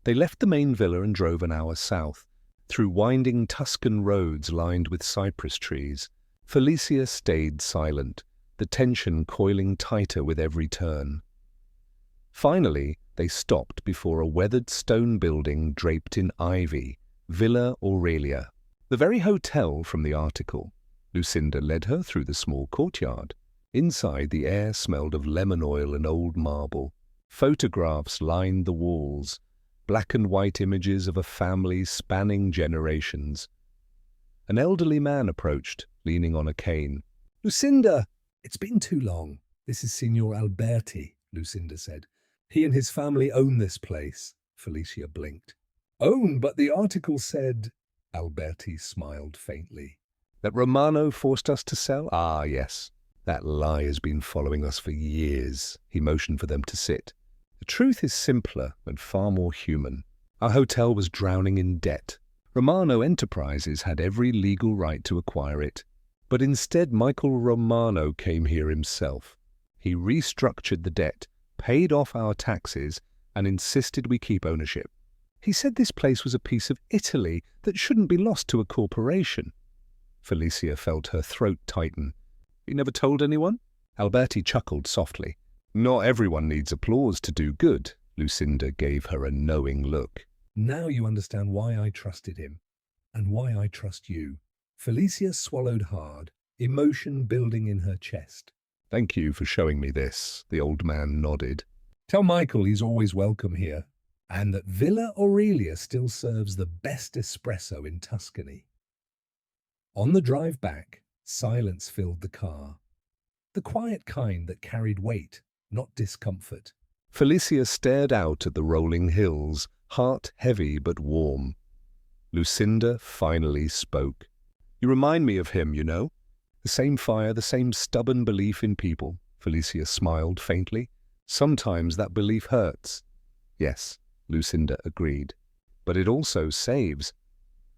They left the main villa and drove an hour south, through winding Tuscan roads lined with cypress trees. Felicia stayed silent, the tension coiling tighter with every turn. Finally, they stopped before a weathered stone building draped in ivy, Villa Aurelia, the very hotel from the article. Lucinda led her through the small courtyard. Inside, the air smelled of lemon oil and old marble. Photographs lined the walls, black and white images of a family spanning generations. An elderly man approached, leaning on a cane. "Lucinda!" "It's been too long. This is Signor Alberti," Lucinda said. "He and his family own this place." Felicia blinked. "Own, but the article said—" Alberti smiled faintly. "That Romano forced us to sell? Ah, yes. That lie has been following us for years." He motioned for them to sit. "The truth is simpler and far more human. Our hotel was drowning in debt. Romano Enterprises had every legal right to acquire it. But instead, Michael Romano came here himself. He restructured the debt, paid off our taxes, and insisted we keep ownership. He said this place was a piece of Italy that shouldn't be lost to a corporation." Felicia felt her throat tighten. "You never told anyone?" Alberti chuckled softly. Not everyone needs applause to do good. Lucinda gave her a knowing look. Now you understand why I trusted him, and why I trust you. Felicia swallowed hard, emotion building in her chest. Thank you for showing me this, the old man nodded. Tell Michael he's always welcome here, and that Villa Aurelia still serves the best espresso in Tuscany. On the drive back, silence filled the car. The quiet kind that carried weight, not discomfort. Felicia stared out at the rolling hills, heart heavy but warm. Lucinda finally spoke. You remind me of him, you know. The same fire, the same stubborn belief in people. Felicia smiled faintly. Sometimes that belief hurts. Yes, Lucinda agreed. But it also saves.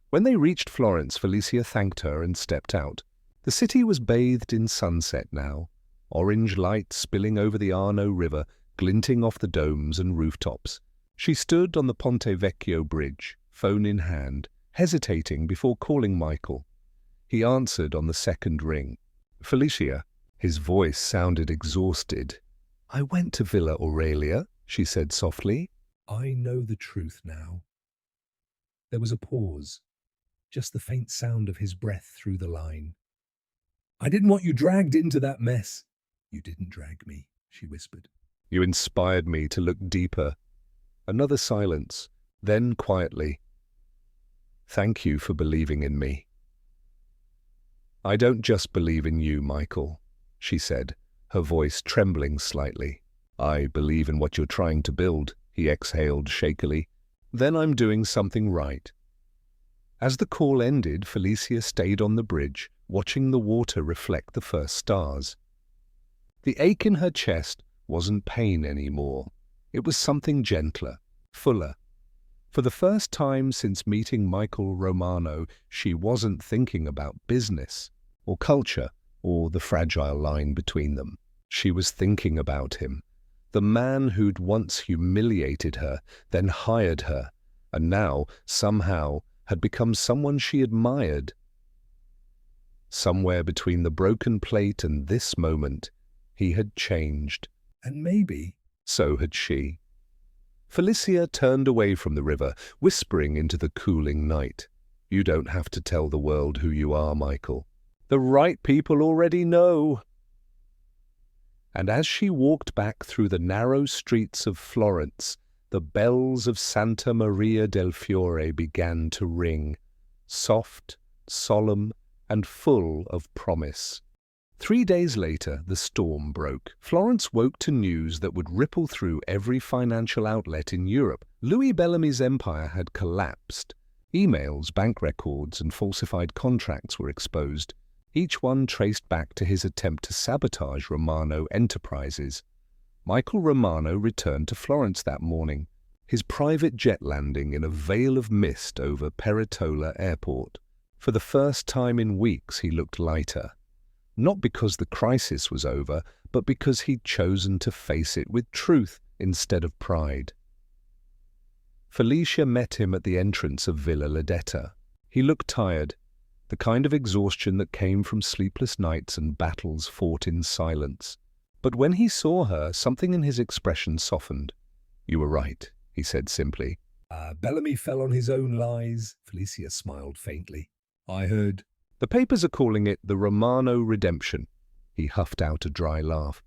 When they reached Florence, Felicia thanked her and stepped out. The city was bathed in sunset now, orange light spilling over the Arno River, glinting off the domes and rooftops. She stood on the Ponte Vecchio bridge, phone in hand, hesitating before calling Michael. He answered on the second ring. Felicia. His voice sounded exhausted. I went to Villa Aurelia, she said softly. I know the truth now. There was a pause, just the faint sound of his breath through the line. I didn't want you dragged into that mess. You didn't drag me, she whispered. You inspired me to look deeper. Another silence, then quietly. Thank you for believing in me. I don't just believe in you, Michael, she said, her voice trembling slightly. I believe in what you're trying to build, he exhaled shakily. Then I'm doing something right. As the call ended, Felicia stayed on the bridge, watching the water reflect the first stars. The ache in her chest wasn't pain anymore. It was something gentler, fuller. For the first time since meeting Michael Romano, she wasn't thinking about business, or culture, or the fragile line between them. She was thinking about him, the man who'd once humiliated her, then hired her, and now, somehow, had become someone she admired. Somewhere between the broken plate and this moment, he had changed. And maybe so had she. Felicia turned away from the river, whispering into the cooling night. You don't have to tell the world who you are, Michael. The right people already know. And as she walked back through the narrow streets of Florence, the bells of Santa Maria del Fiore began to ring, soft, solemn, and full of promise. 3 days later, the storm broke. Florence woke to news that would ripple through every financial outlet in Europe. Louis Bellamy's empire had collapsed. Emails, bank records, and falsified contracts were exposed, each one traced back to his attempt to sabotage Romano Enterprises. Michael Romano returned to Florence that morning, his private jet landing in a veil of mist over Peretola Airport. For the first time in weeks, he looked lighter. Not because the crisis was over, but because he'd chosen to face it with truth instead of pride. Felicia met him at the entrance of Villa Ledetta. He looked tired, the kind of exhaustion that came from sleepless nights and battles fought in silence. But when he saw her, something in his expression softened. You were right, he said simply. Bellamy fell on his own lies. Felicia smiled faintly. I heard. The papers are calling it the Romano Redemption. He huffed out a dry laugh.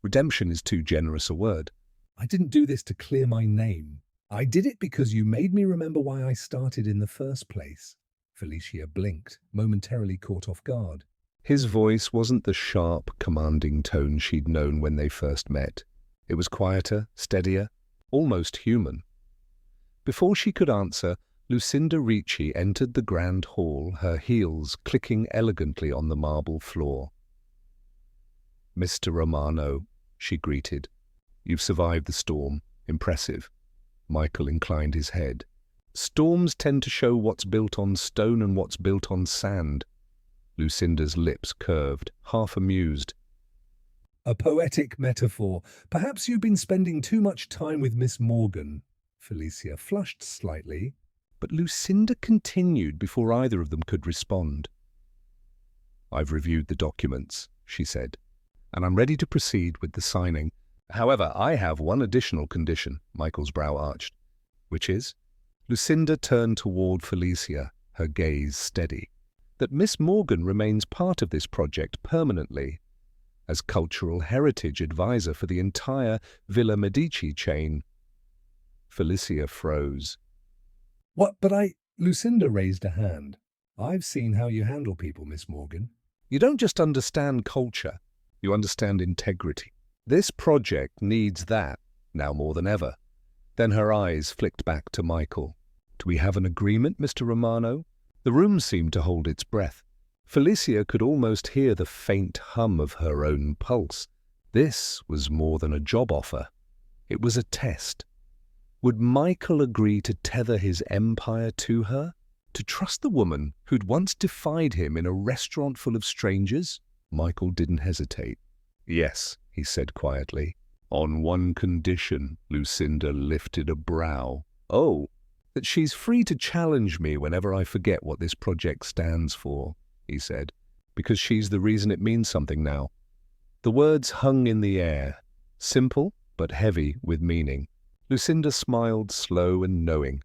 Redemption is too generous a word. I didn't do this to clear my name. I did it because you made me remember why I started in the first place. Felicia blinked, momentarily caught off guard. His voice wasn't the sharp, commanding tone she'd known when they first met. It was quieter, steadier, almost human. Before she could answer, Lucinda Ricci entered the grand hall, her heels clicking elegantly on the marble floor. Mr. Romano, she greeted. You've survived the storm. Impressive. Michael inclined his head. Storms tend to show what's built on stone and what's built on sand. Lucinda's lips curved, half amused. A poetic metaphor. Perhaps you've been spending too much time with Miss Morgan. Felicia flushed slightly. But Lucinda continued before either of them could respond. I've reviewed the documents, she said, and I'm ready to proceed with the signing. However, I have one additional condition, Michael's brow arched, which is, Lucinda turned toward Felicia, her gaze steady, that Miss Morgan remains part of this project permanently, as cultural heritage advisor for the entire Villa Medici chain. Felicia froze. What? Lucinda raised a hand. I've seen how you handle people, Miss Morgan. You don't just understand culture, you understand integrity. This project needs that, now more than ever. Then her eyes flicked back to Michael. Do we have an agreement, Mr. Romano? The room seemed to hold its breath. Felicia could almost hear the faint hum of her own pulse. This was more than a job offer. It was a test. Would Michael agree to tether his empire to her? To trust the woman who'd once defied him in a restaurant full of strangers? Michael didn't hesitate. Yes, he said quietly. On one condition. Lucinda lifted a brow. Oh, that she's free to challenge me whenever I forget what this project stands for, he said, because she's the reason it means something now. The words hung in the air, simple but heavy with meaning. Lucinda smiled, slow and knowing.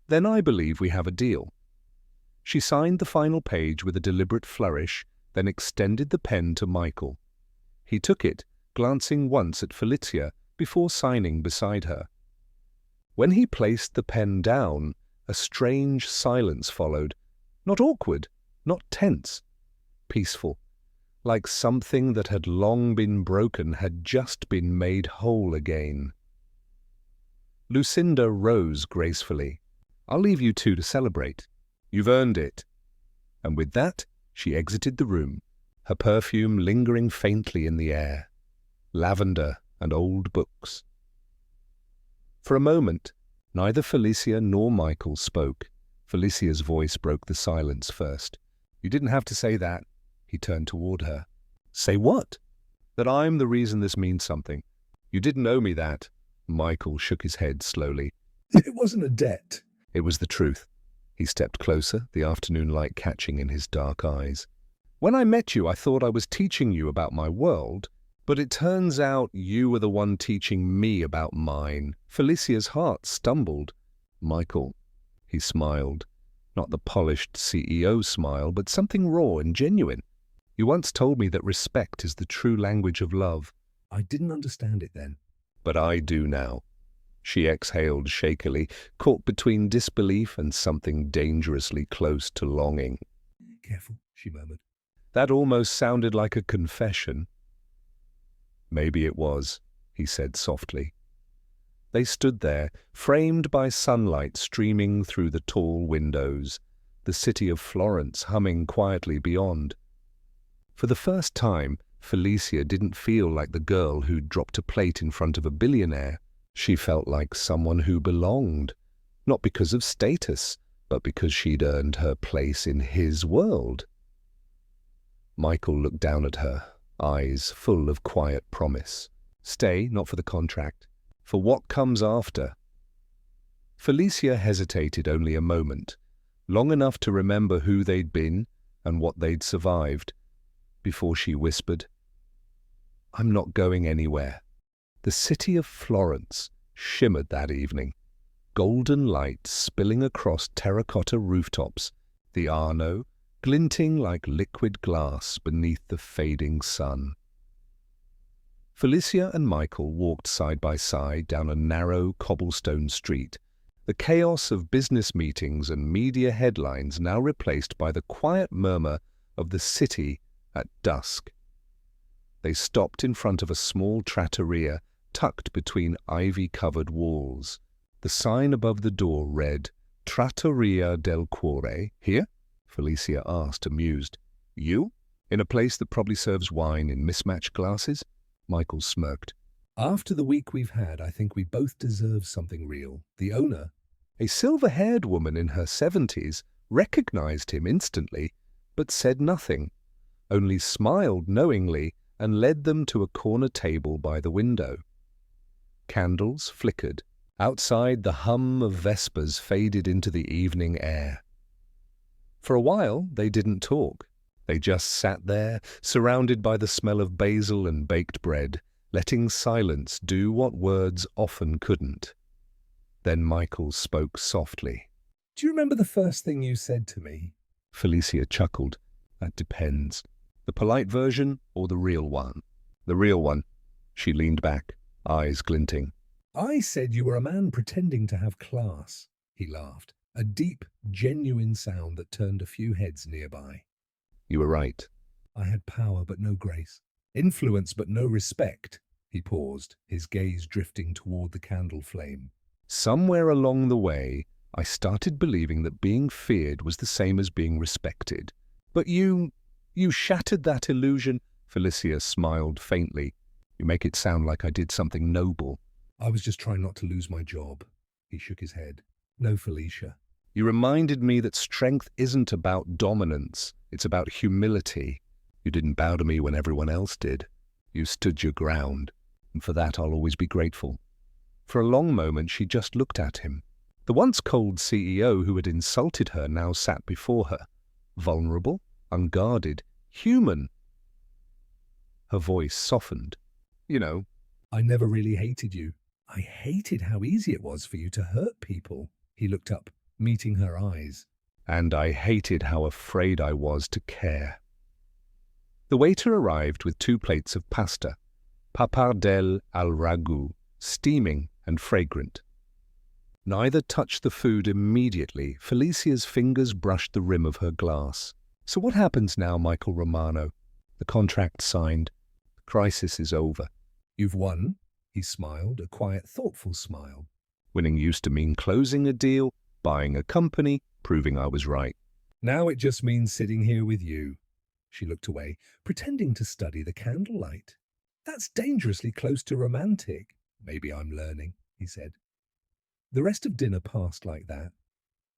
Then I believe we have a deal. She signed the final page with a deliberate flourish, then extended the pen to Michael. He took it, glancing once at Felicia before signing beside her. When he placed the pen down, a strange silence followed. Not awkward, not tense. Peaceful, like something that had long been broken had just been made whole again. Lucinda rose gracefully. I'll leave you two to celebrate. You've earned it. And with that, she exited the room, her perfume lingering faintly in the air. Lavender and old books. For a moment, neither Felicia nor Michael spoke. Felicia's voice broke the silence first. You didn't have to say that. He turned toward her. Say what? That I'm the reason this means something. You didn't owe me that. Michael shook his head slowly. It wasn't a debt. It was the truth. He stepped closer, the afternoon light catching in his dark eyes. When I met you, I thought I was teaching you about my world, but it turns out you were the one teaching me about mine. Felicia's heart stumbled. Michael, he smiled. Not the polished CEO smile, but something raw and genuine. You once told me that respect is the true language of love. I didn't understand it then. But I do now. She exhaled shakily, caught between disbelief and something dangerously close to longing. Careful, she murmured. That almost sounded like a confession. Maybe it was, he said softly. They stood there, framed by sunlight streaming through the tall windows, the city of Florence humming quietly beyond. For the first time, Felicia didn't feel like the girl who'd dropped a plate in front of a billionaire. She felt like someone who belonged, not because of status, but because she'd earned her place in his world. Michael looked down at her, eyes full of quiet promise. Stay, not for the contract, for what comes after. Felicia hesitated only a moment, long enough to remember who they'd been and what they'd survived, before she whispered, I'm not going anywhere. The city of Florence shimmered that evening, golden light spilling across terracotta rooftops, the Arno glinting like liquid glass beneath the fading sun. Felicia and Michael walked side by side down a narrow cobblestone street, the chaos of business meetings and media headlines now replaced by the quiet murmur of the city at dusk. They stopped in front of a small trattoria tucked between ivy-covered walls. The sign above the door read, Trattoria del Cuore. Here? Felicia asked, amused. You? In a place that probably serves wine in mismatched glasses? Michael smirked. After the week we've had, I think we both deserve something real. The owner, a silver-haired woman in her 70s, recognized him instantly, but said nothing, only smiled knowingly and led them to a corner table by the window. Candles flickered. Outside, the hum of vespers faded into the evening air. For a while, they didn't talk. They just sat there, surrounded by the smell of basil and baked bread, letting silence do what words often couldn't. Then Michael spoke softly. Do you remember the first thing you said to me? Felicia chuckled. That depends. The polite version or the real one? The real one. She leaned back, eyes glinting. I said you were a man pretending to have class. He laughed, a deep, genuine sound that turned a few heads nearby. You were right. I had power but no grace, influence but no respect. He paused, his gaze drifting toward the candle flame. Somewhere along the way, I started believing that being feared was the same as being respected. But you shattered that illusion. Felicia smiled faintly. You make it sound like I did something noble. I was just trying not to lose my job. He shook his head. No, Felicia. You reminded me that strength isn't about dominance. It's about humility. You didn't bow to me when everyone else did. You stood your ground, and for that I'll always be grateful. For a long moment she just looked at him. The once cold CEO who had insulted her now sat before her, vulnerable, unguarded, human. Her voice softened. You know, I never really hated you. I hated how easy it was for you to hurt people. He looked up, meeting her eyes. And I hated how afraid I was to care. The waiter arrived with 2 plates of pasta, pappardelle al ragout, steaming and fragrant. Neither touched the food immediately. Felicia's fingers brushed the rim of her glass. So what happens now, Michael Romano? The contract signed. The crisis is over. You've won, he smiled, a quiet, thoughtful smile. Winning used to mean closing a deal, buying a company, proving I was right. Now it just means sitting here with you. She looked away, pretending to study the candlelight. That's dangerously close to romantic. Maybe I'm learning, he said. The rest of dinner passed like that.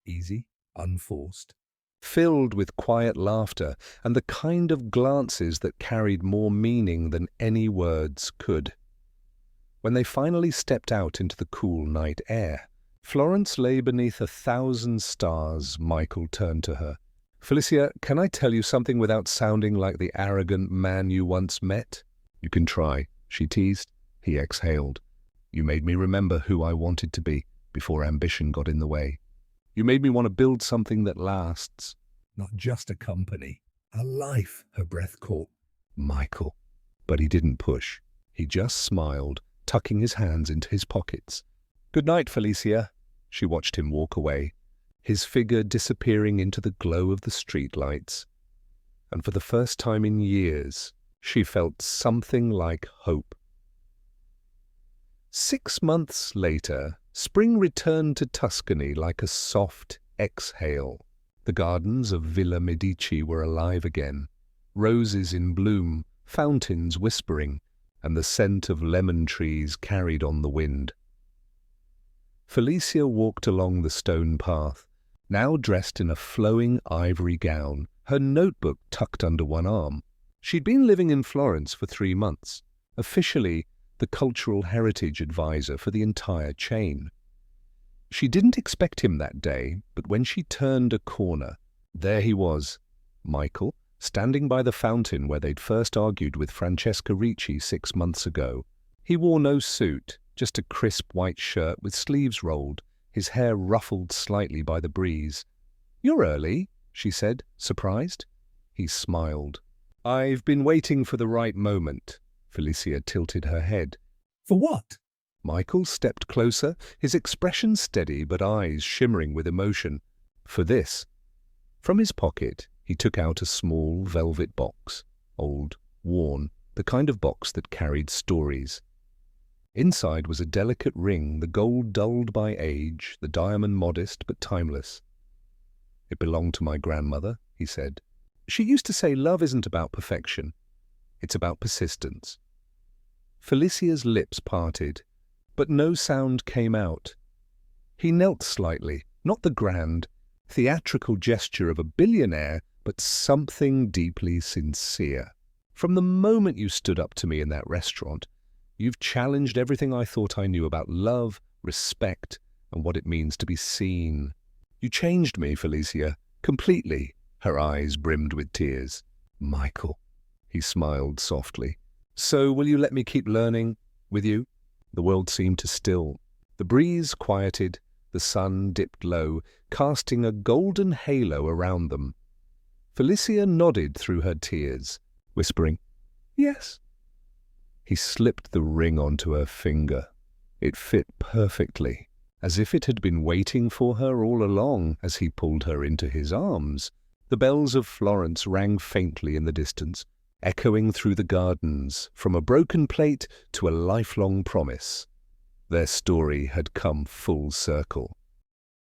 Easy, unforced. Filled with quiet laughter and the kind of glances that carried more meaning than any words could. When they finally stepped out into the cool night air, Florence lay beneath 1,000 stars. Michael turned to her. Felicia, can I tell you something without sounding like the arrogant man you once met? You can try, she teased. He exhaled. You made me remember who I wanted to be before ambition got in the way. You made me want to build something that lasts. Not just a company, a life, her breath caught. Michael. But he didn't push. He just smiled, tucking his hands into his pockets. Good night, Felicia. She watched him walk away, his figure disappearing into the glow of the streetlights. And for the first time in years, she felt something like hope. 6 months later, spring returned to Tuscany like a soft exhale. The gardens of Villa Medici were alive again, roses in bloom, fountains whispering, and the scent of lemon trees carried on the wind. Felicia walked along the stone path, now dressed in a flowing ivory gown, her notebook tucked under one arm. She'd been living in Florence for 3 months, officially the cultural heritage advisor for the entire chain. She didn't expect him that day, but when she turned a corner, there he was, Michael, standing by the fountain where they'd first argued with Francesca Ricci 6 months ago. He wore no suit, just a crisp white shirt with sleeves rolled, his hair ruffled slightly by the breeze. "You're early," she said, surprised. He smiled. "I've been waiting for the right moment." Felicia tilted her head. For what? Michael stepped closer, his expression steady but eyes shimmering with emotion. "For this." From his pocket, he took out a small velvet box, old, worn, the kind of box that carried stories. Inside was a delicate ring, the gold dulled by age, the diamond modest but timeless. "It belonged to my grandmother," he said. "She used to say love isn't about perfection. It's about persistence." Felicia's lips parted, but no sound came out. He knelt slightly, not the grand, theatrical gesture of a billionaire, but something deeply sincere. "From the moment you stood up to me in that restaurant, you've challenged everything I thought I knew about love, respect, and what it means to be seen. You changed me, Felicia, completely." Her eyes brimmed with tears. Michael. He smiled softly. So will you let me keep learning with you? The world seemed to still. The breeze quieted, the sun dipped low, casting a golden halo around them. Felicia nodded through her tears, whispering, "Yes." He slipped the ring onto her finger. It fit perfectly, as if it had been waiting for her all along as he pulled her into his arms. The bells of Florence rang faintly in the distance, echoing through the gardens, from a broken plate to a lifelong promise. Their story had come full circle.